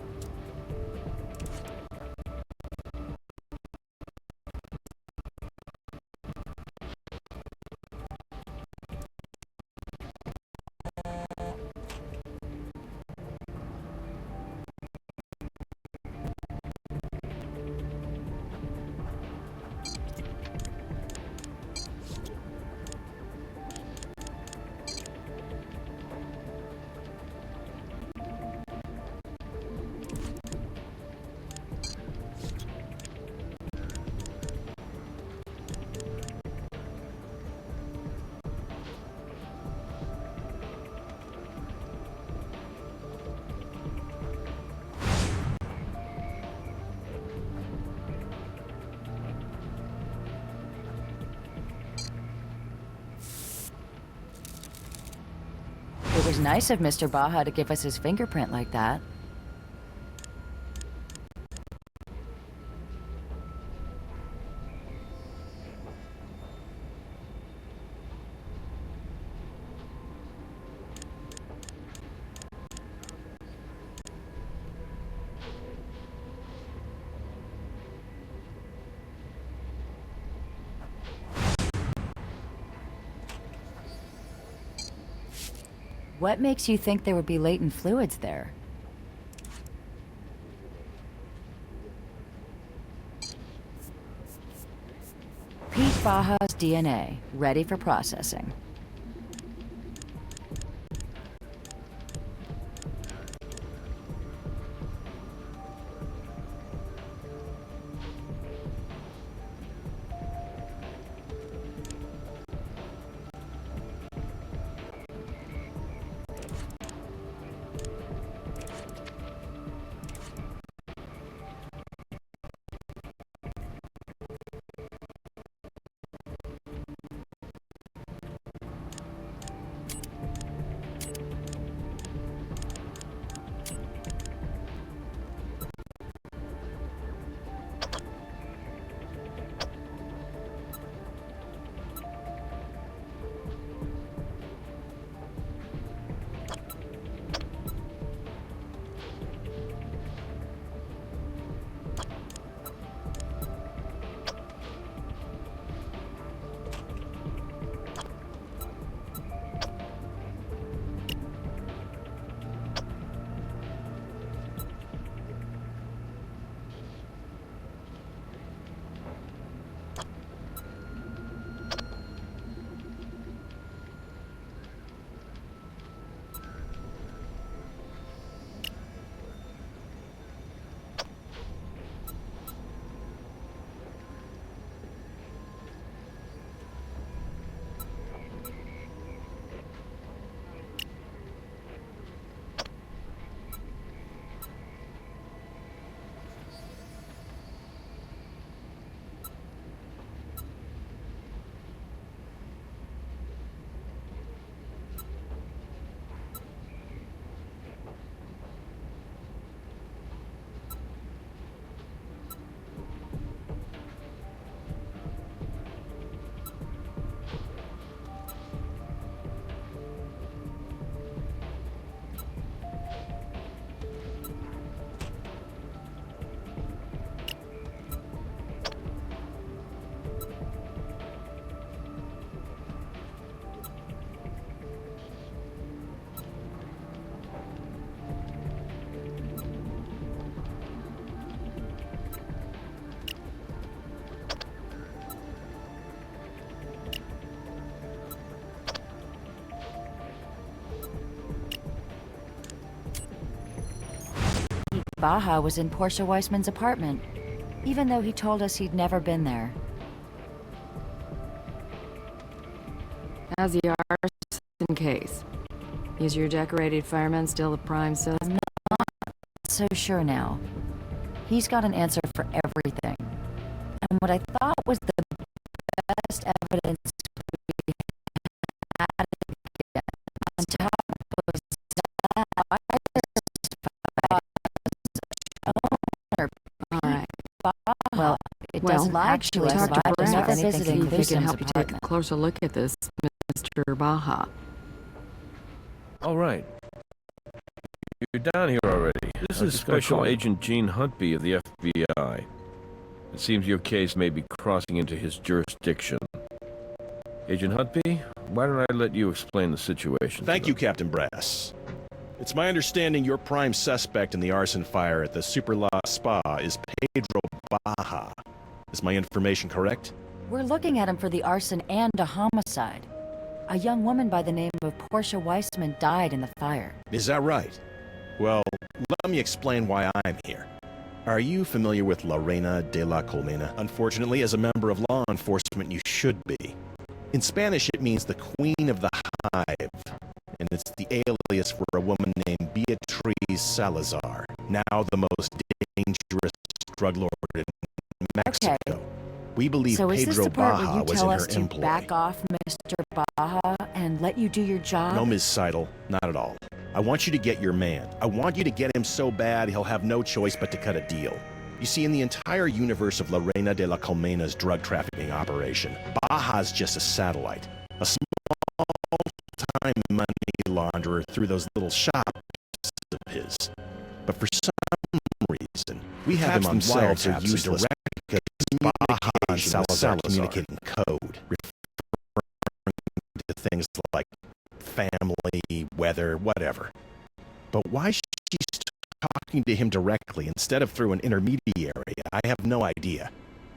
was nice of Mr. Baja to give us his fingerprint like that. What makes you think there would be latent fluids there? Pete Baja's DNA, ready for processing. Baja was in Portia Weissman's apartment, even though he told us he'd never been there. How's the arson case? Is your decorated fireman still the prime suspect? I'm not so sure now. He's got an answer for everything. And what I thought was the best evidence we had on top was that well, it doesn't actually talk to Brad never and visiting see if he can help you take a apartment. closer look at this, Mr. Baja. All right. You're down here already. This is Special Agent Gene Huntby of the FBI. It seems your case may be crossing into his jurisdiction. Agent Huntby, why don't I let you explain the situation? Thank you, Captain Brass. It's my understanding your prime suspect in the arson fire at the Super La Spa is Pedro Baja. Is my information correct? We're looking at him for the arson and a homicide. A young woman by the name of Portia Weissman died in the fire. Is that right? Well, let me explain why I'm here. Are you familiar with La Reina de la Colmena? Unfortunately, as a member of law enforcement, you should be. In Spanish, it means the Queen of the Hive, and it's the alias for a woman named Beatriz Salazar, now the most dangerous drug lord in Mexico. Okay, We believe So is this Pedro the part where Baja you was tell in us her to employ. back off, Mr. Baja, and let you do your job? No, Ms. Sidle, not at all. I want you to get your man. I want you to get him so bad he'll have no choice but to cut a deal. You see, in the entire universe of Lorena de la Colmena's drug trafficking operation, Baja's just a satellite. A small-time money launderer through those little shops of his. But for some reason, we have him on themselves are useless because Baja and Salazar communicating code, referring to things like family, weather, whatever. But why she's talking to him directly instead of through an intermediary, I have no idea.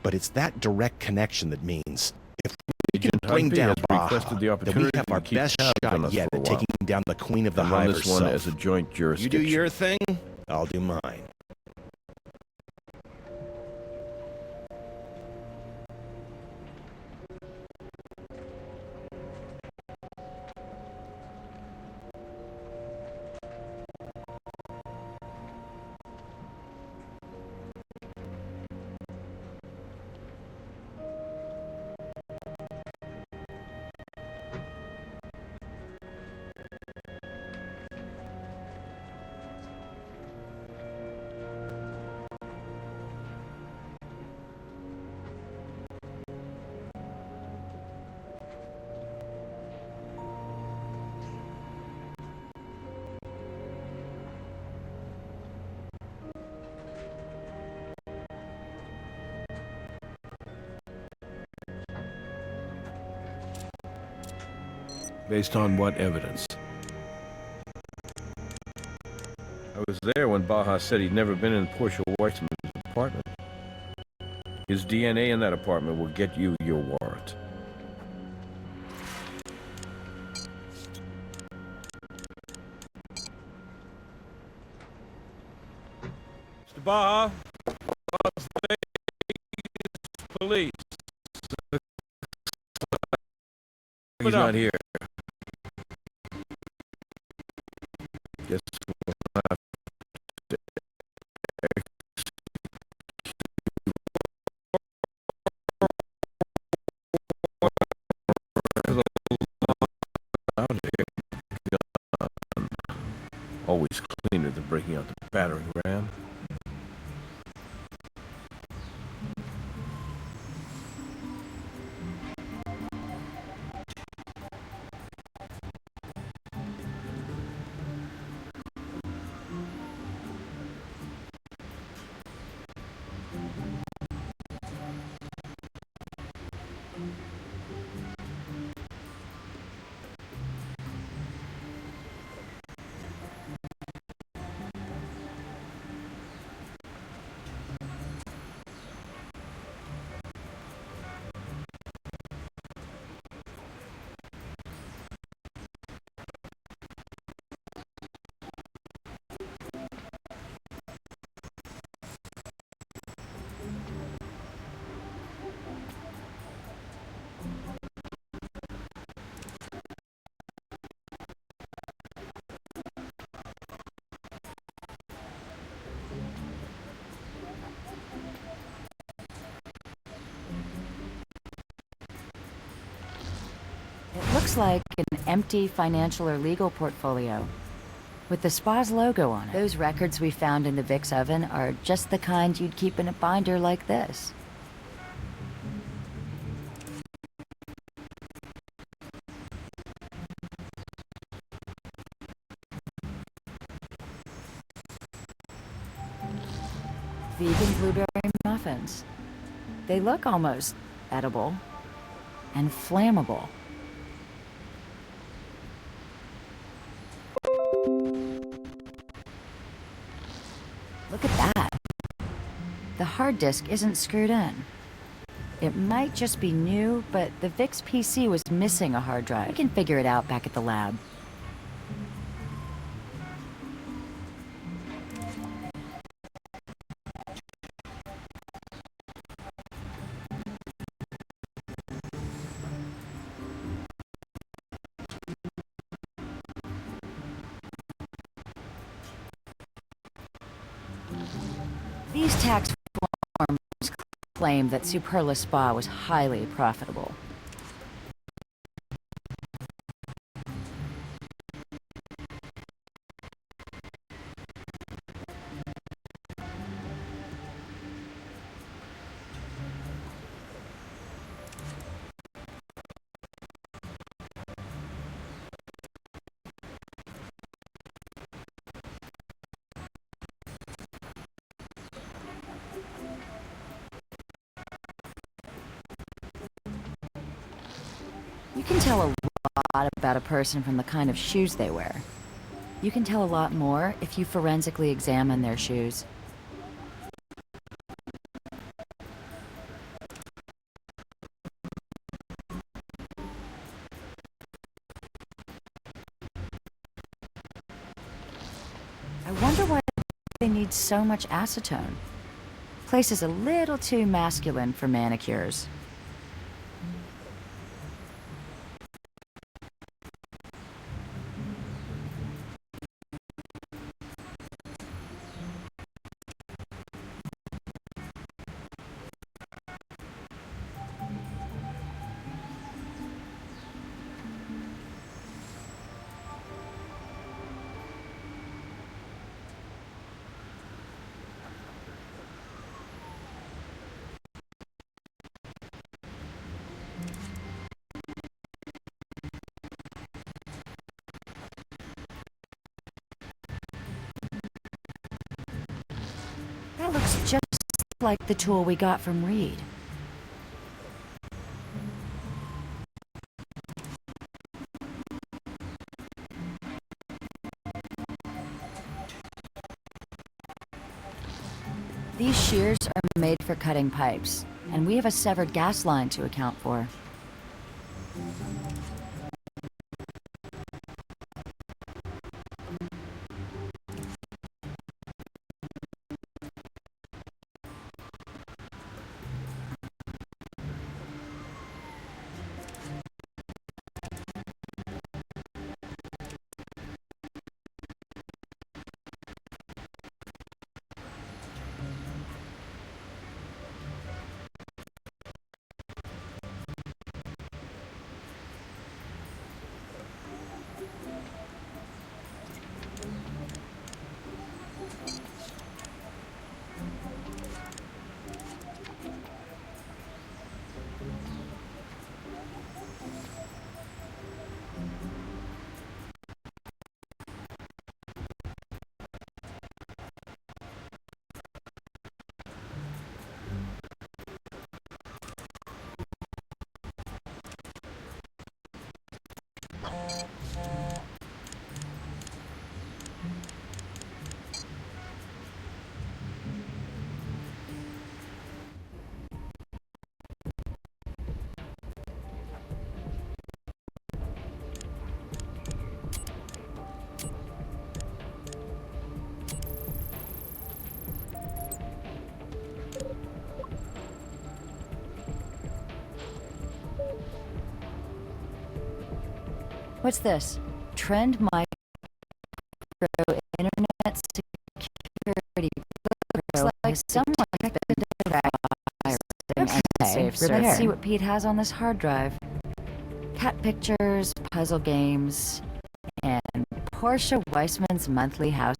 But it's that direct connection that means if we can bring down Baja, then we have our best shot yet at taking down the queen of the hive run this one herself. as a joint jurisdiction. You do your thing, I'll do mine. Based on what evidence? I was there when Baja said he'd never been in Portia Weitzman's apartment. His DNA in that apartment will get you your warrant. Mr. Baja, Las Vegas police. He's not here. Guess we'll have to always cleaner than breaking out the battering ram. It looks like an empty financial or legal portfolio with the spa's logo on it. Those records we found in the Vic's oven are just the kind you'd keep in a binder like this. Vegan blueberry muffins. They look almost edible and flammable. Look at that. The hard disk isn't screwed in. It might just be new, but the Vic's PC was missing a hard drive. We can figure it out back at the lab. These tax forms claimed that Superla Spa was highly profitable. You can tell a lot about a person from the kind of shoes they wear. You can tell a lot more if you forensically examine their shoes. I wonder why they need so much acetone. Place is a little too masculine for manicures. That looks just like the tool we got from Reed. These shears are made for cutting pipes, and we have a severed gas line to account for. What's this? Trend Micro Internet Security. Looks like someone picked a crack. Okay, let's see what Pete has on this hard drive. Cat pictures, puzzle games, and Portia Weissman's monthly house.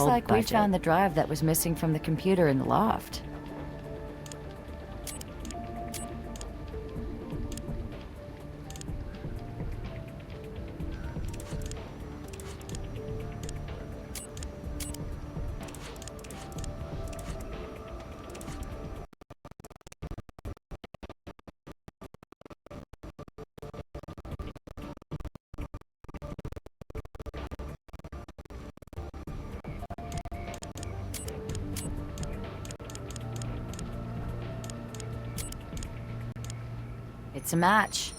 Looks like we found the drive that was missing from the computer in the loft. It's a match.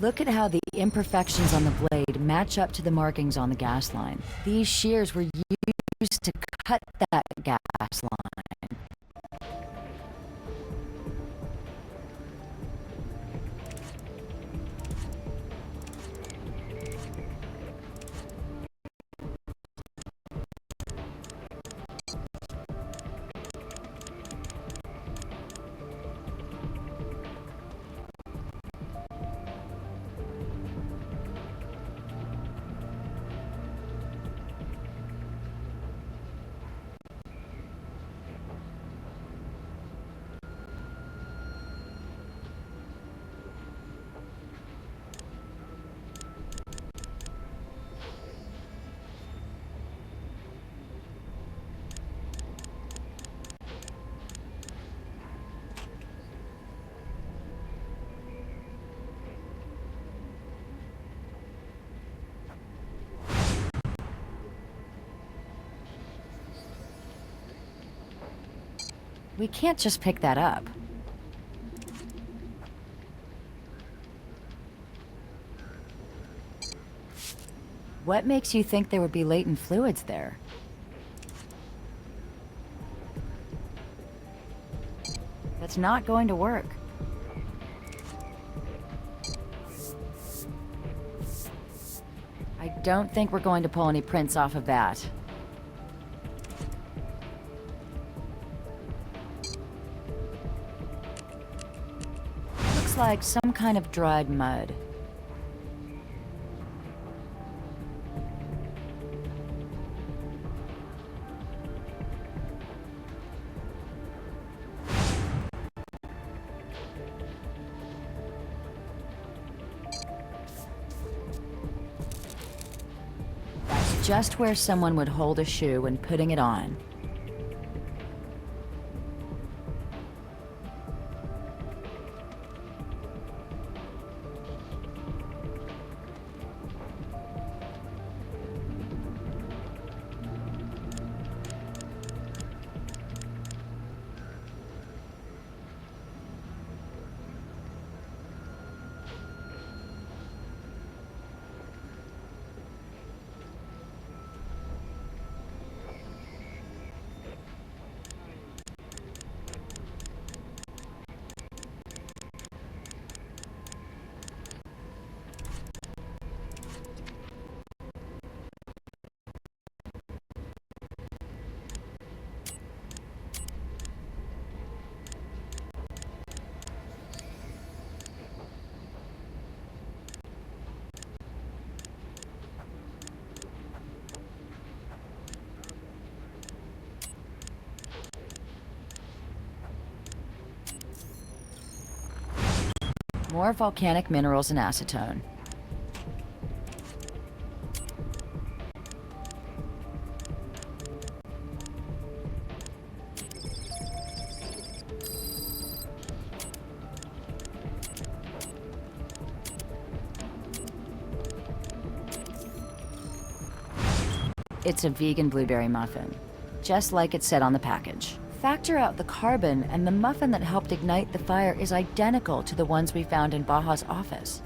Look at how the imperfections on the blade match up to the markings on the gas line. These shears were used to cut that gas line. We can't just pick that up. What makes you think there would be latent fluids there? That's not going to work. I don't think we're going to pull any prints off of that. Looks like some kind of dried mud. That's just where someone would hold a shoe when putting it on. More volcanic minerals and acetone. It's a vegan blueberry muffin, just like it said on the package. Factor out the carbon, and the muffin that helped ignite the fire is identical to the ones we found in Baja's office.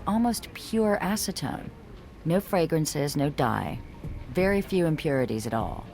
Almost pure acetone. No fragrances, no dye. Very few impurities at all.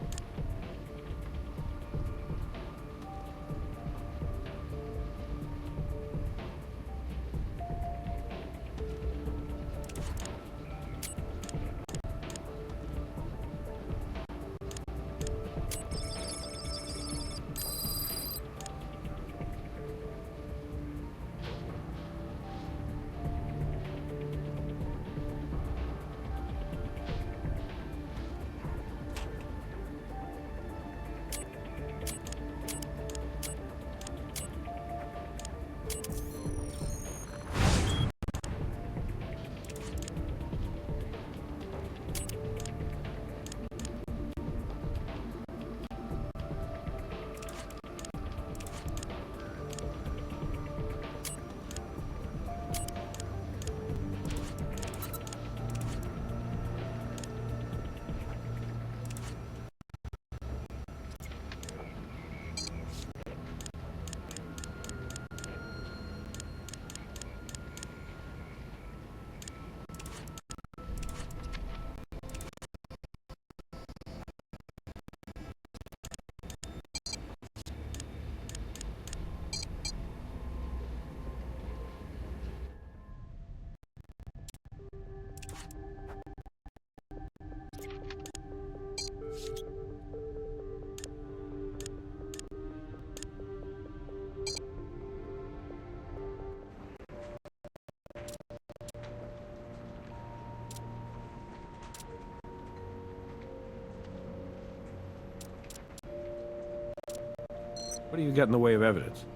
What do you got in the way of evidence?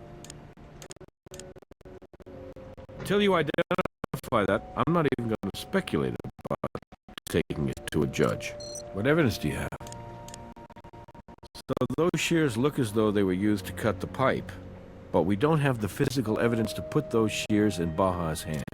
Until you identify that, I'm not even going to speculate about taking it to a judge. What evidence do you have? So those shears look as though they were used to cut the pipe, but we don't have the physical evidence to put those shears in Baja's hands.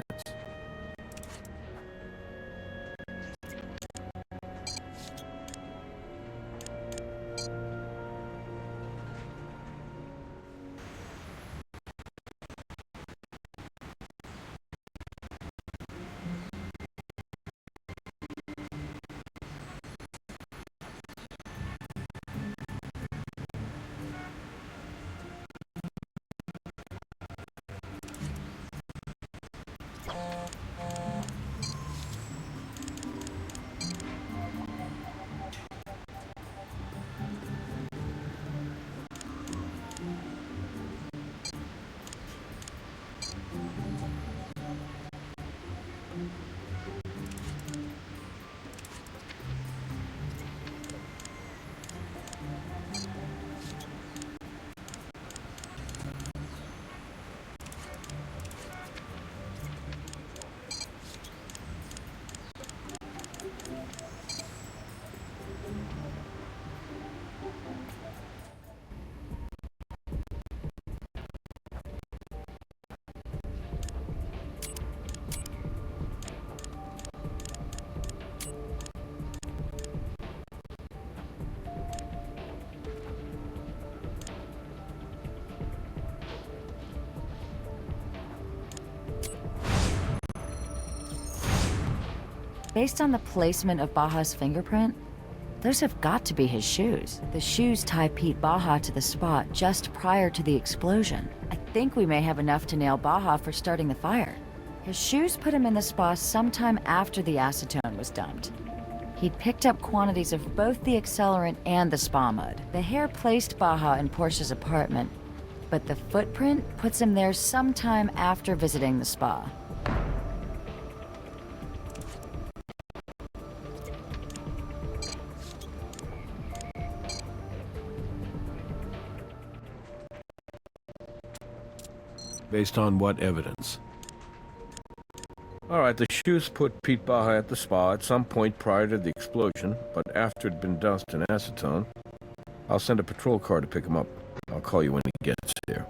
Based on the placement of Baja's fingerprint, those have got to be his shoes. The shoes tie Pete Baja to the spot just prior to the explosion. I think we may have enough to nail Baja for starting the fire. His shoes put him in the spa sometime after the acetone was dumped. He'd picked up quantities of both the accelerant and the spa mud. The hair placed Baja in Portia's apartment, but the footprint puts him there sometime after visiting the spa. Based on what evidence? All right, the shoes put Pete Baja at the spa at some point prior to the explosion, but after it'd been doused in acetone. I'll send a patrol car to pick him up. I'll call you when he gets here.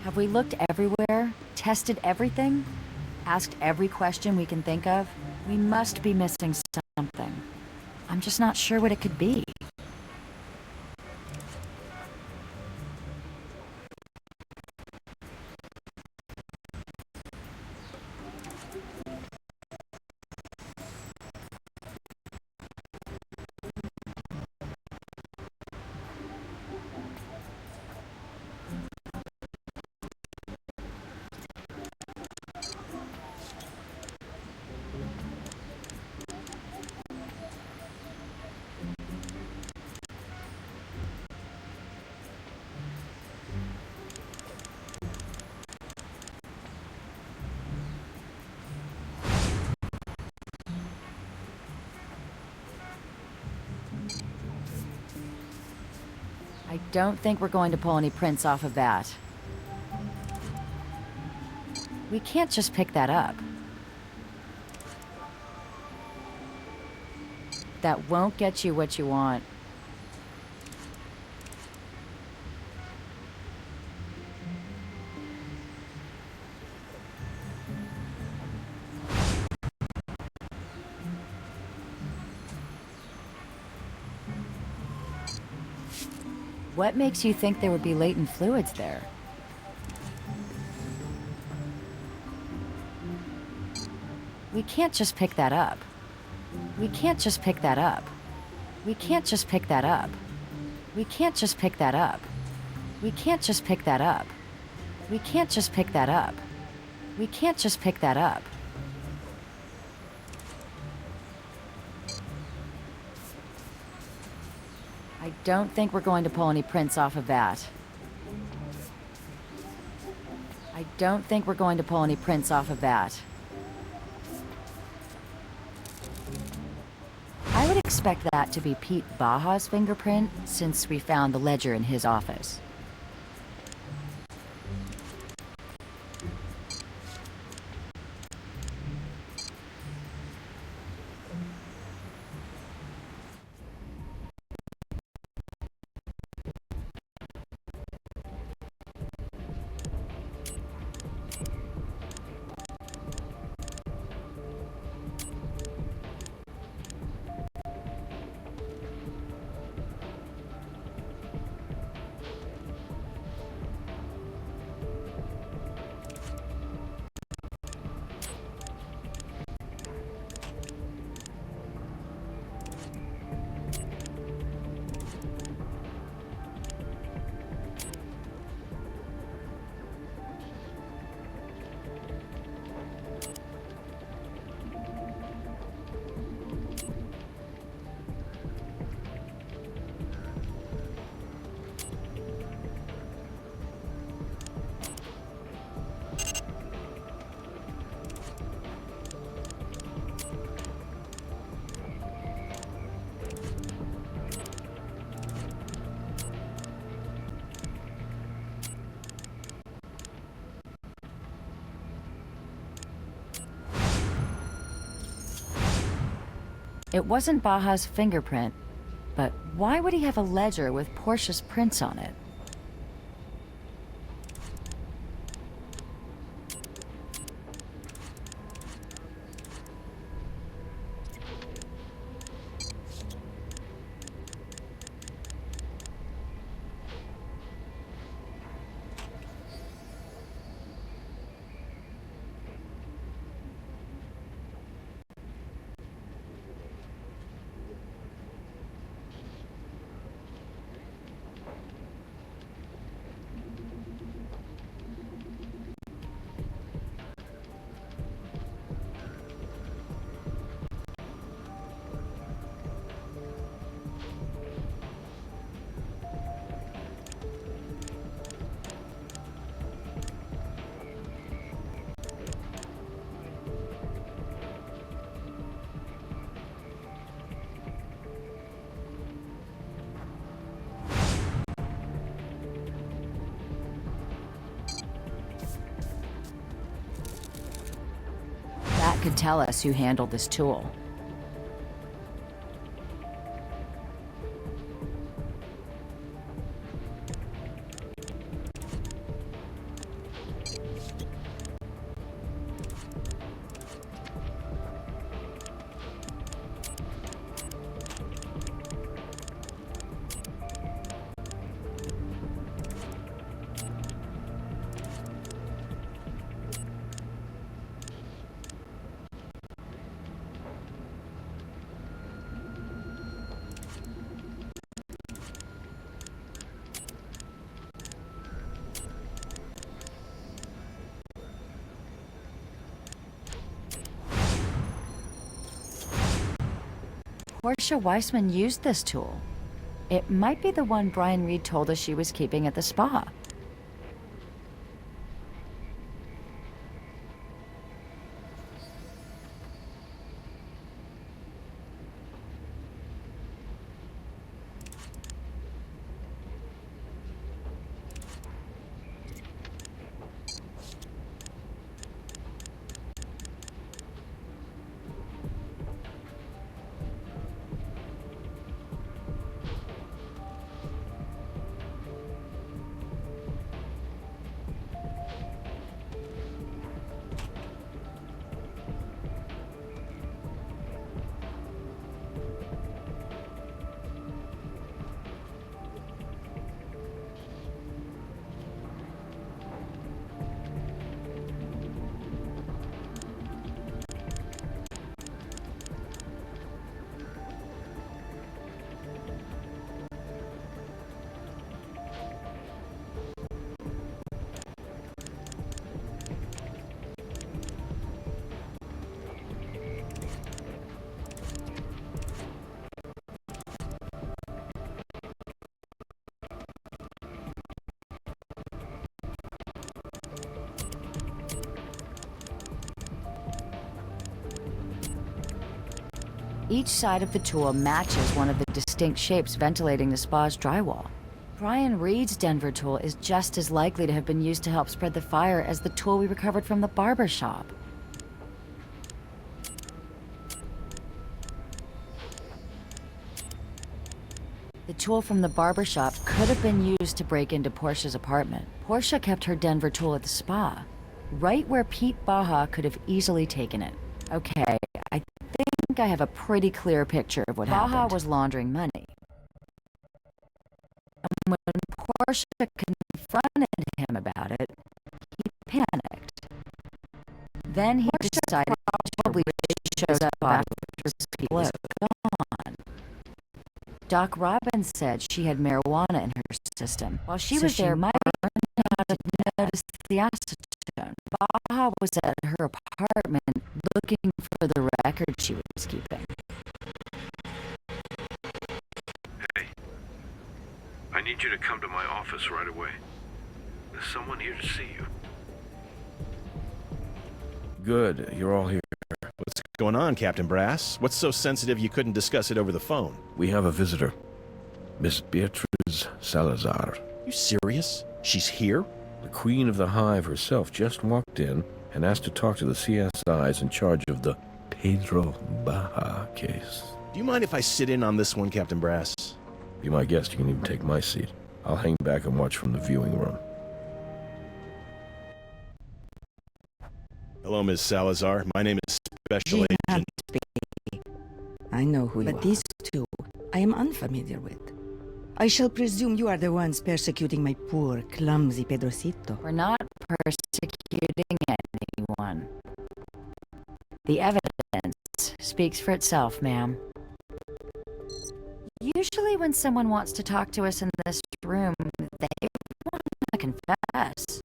Have we looked everywhere? Tested everything? Asked every question we can think of? We must be missing something. I'm just not sure what it could be. I don't think we're going to pull any prints off of that. We can't just pick that up. That won't get you what you want. What makes you think there would be latent fluids there? We can't just pick that up. We can't just pick that up. We can't just pick that up. We can't just pick that up. We can't just pick that up. We can't just pick that up. We can't just pick that up. I don't think we're going to pull any prints off of that. I don't think we're going to pull any prints off of that. I would expect that to be Pete Baja's fingerprint, since we found the ledger in his office. It wasn't Baja's fingerprint, but why would he have a ledger with Portia's prints on it? That could tell us who handled this tool. Portia Weissman used this tool. It might be the one Brian Reed told us she was keeping at the spa. Each side of the tool matches one of the distinct shapes ventilating the spa's drywall. Brian Reed's Denver tool is just as likely to have been used to help spread the fire as the tool we recovered from the barber shop. The tool from the barber shop could have been used to break into Portia's apartment. Portia kept her Denver tool at the spa, right where Pete Baja could have easily taken it. Okay, I think I have a pretty clear picture of what happened. Baja was laundering money. And when Portia confronted him about it, he panicked. Then he decided probably showed up after Pete was gone. Doc Robbins said she had marijuana in her system. While she was there, might not have noticed the acetone. Baja was at her apartment looking for the record she was keeping. Hey, I need you to come to my office right away. There's someone here to see you. Good, you're all here. What's going on, Captain Brass? What's so sensitive you couldn't discuss it over the phone? We have a visitor. Miss Beatriz Salazar. You serious? She's here? The Queen of the Hive herself just walked in and asked to talk to the CSIs in charge of the Pedro Baja case. Do you mind if I sit in on this one, Captain Brass? Be my guest, you can even take my seat. I'll hang back and watch from the viewing room. Hello, Ms. Salazar. My name is Special Agent... I know who you are. But these two, I am unfamiliar with. I shall presume you are the ones persecuting my poor, clumsy Pedrocito. We're not persecuting anyone. The evidence speaks for itself, ma'am. Usually when someone wants to talk to us in this room, they want to confess.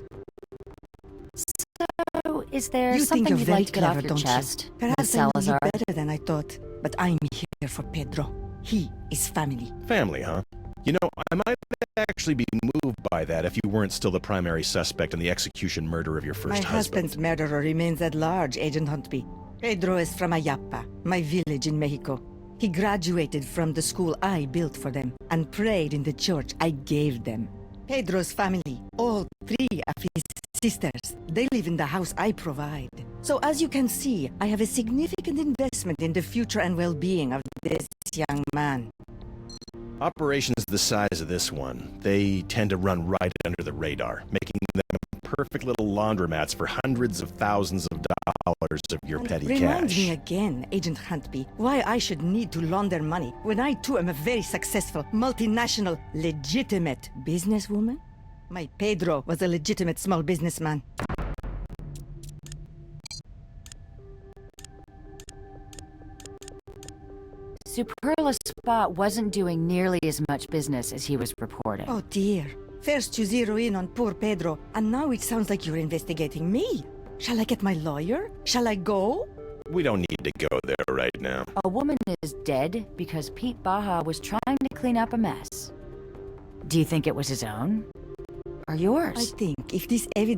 So, is there You think something you're you'd very like to get off clever, your don't you? chest, Ms. Perhaps I know you Salazar? better than I thought, but I'm here for Pedro. He is family. Family, huh? You know, I might actually be moved by that if you weren't still the primary suspect in the execution murder of your first My husband. husband's murderer remains at large, Agent Huntby. Pedro is from Ayapa, my village in Mexico. He graduated from the school I built for them and prayed in the church I gave them. Pedro's family, all three of his sisters, they live in the house I provide. So as you can see, I have a significant investment in the future and well-being of this young man. Operations the size of this one, they tend to run right under the radar, making them perfect little laundromats for hundreds of thousands of dollars of your And petty reminds cash. me again, Agent Huntby, why I should need to launder money when I too am a very successful, multinational, legitimate businesswoman. My Pedro was a legitimate small businessman. Superla Spa wasn't doing nearly as much business as he was reporting. Oh dear. First you zero in on poor Pedro, and now it sounds like you're investigating me. Shall I get my lawyer? Shall I go? We don't need to go there right now. A woman is dead because Pete Baja was trying to clean up a mess. Do you think it was his own? Or yours? I think if this evidence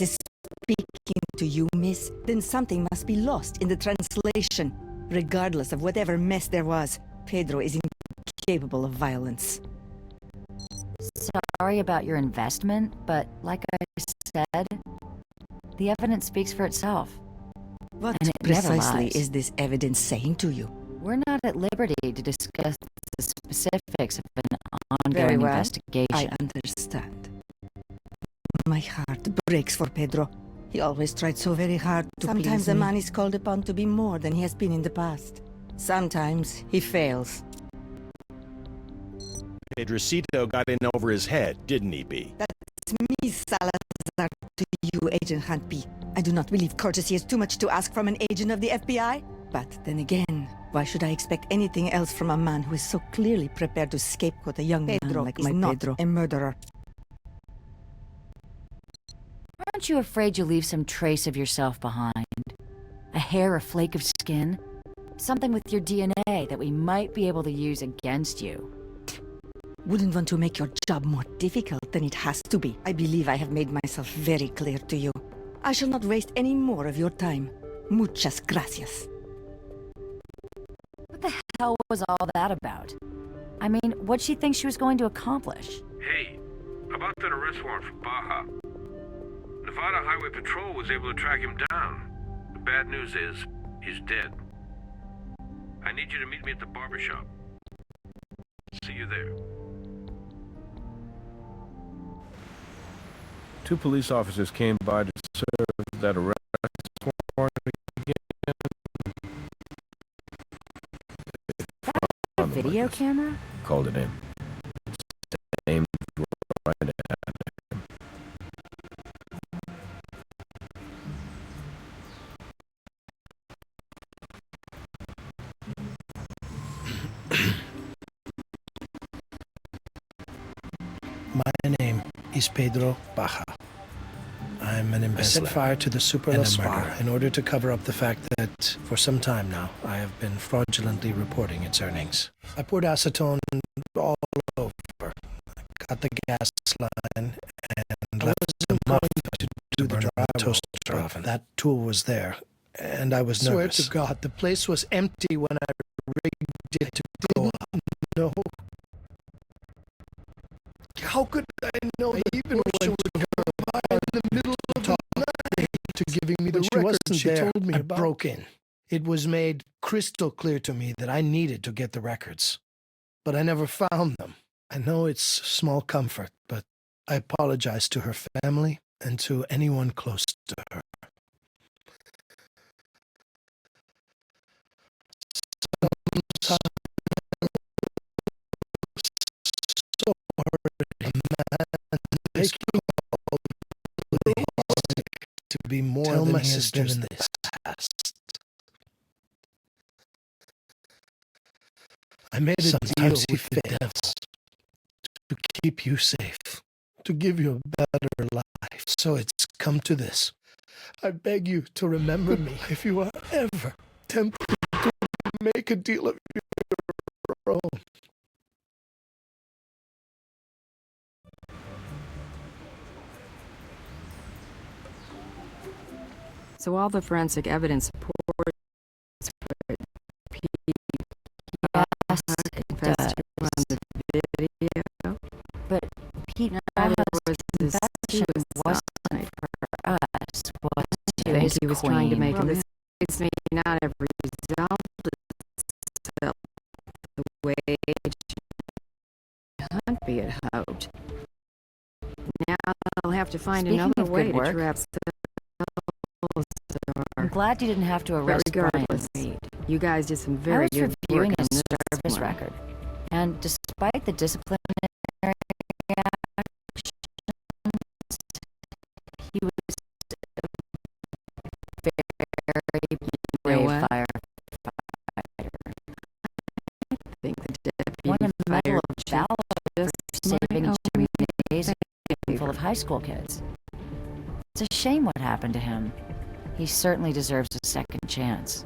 is speaking to you, miss, then something must be lost in the translation. Regardless of whatever mess there was, Pedro is incapable of violence. Sorry about your investment, but like I said, the evidence speaks for itself. What And it never precisely lies. is this evidence saying to you? We're not at liberty to discuss the specifics of an Very ongoing well. investigation. I understand. My heart breaks for Pedro. He always tried so very hard to please Sometimes a me. man is called upon to be more than he has been in the past. Sometimes he fails. Pedrocito got in over his head, didn't he, B? That's me, Salazar, to you, Agent Huntby. I do not believe courtesy is too much to ask from an agent of the FBI. But then again, why should I expect anything else from a man who is so clearly prepared to scapegoat a young man like my Pedro, a murderer? Aren't you afraid you'll leave some trace of yourself behind? A hair or flake of skin? Something with your DNA that we might be able to use against you. Wouldn't want to make your job more difficult than it has to be. I believe I have made myself very clear to you. I shall not waste any more of your time. Muchas gracias. What the hell was all that about? I mean, what'd she think she was going to accomplish? Hey, about that arrest warrant for Baja. Nevada Highway Patrol was able to track him down. The bad news is, he's dead. I need you to meet me at the barbershop. See you there. Two police officers came by to serve that arrest warrant again. A video camera? Called it in. Aimed right at him. My name is Pedro Baja. I'm an embezzler. I set fire to the Superla Spa in order to cover up the fact that, for some time now, I have been fraudulently reporting its earnings. I poured acetone all over, got the gas line, and left the muff to do the dry toaster oven. That tool was there, and I was nervous. Swear to God, the place was empty when I rigged it to go up. No. How could I know I even went to her in the middle of the night to giving me the record she told me about. I broke in. It was made crystal clear to me that I needed to get the records. But I never found them. I know it's small comfort, but I apologize to her family and to anyone close to her. So to be more than my sisters in the past. I made a deal with the devil to keep you safe, to give you a better life. So it's come to this. I beg you to remember me if you are ever tempted to make a deal of your own. So all the forensic evidence supports Yes, it does. on the video. But Pete Neither Baja's was his confession wasn't suicide. for us, was I to think his he was trying to queen. make a mistake. Not every result itself the way Huntby had hoped. Now they'll have to find Speaking another of way good to work, trap I'm glad you didn't have to But arrest Brian regardless, Reed. you guys did some I very was good reviewing work on his this service one. record, and despite the disciplinary actions, he was a very brave what? firefighter. I think the deputy Won a Medal fire of chief Valor for just saving a might owe me gymnasium a full of high school kids. It's a shame what happened to him. He certainly deserves a second chance.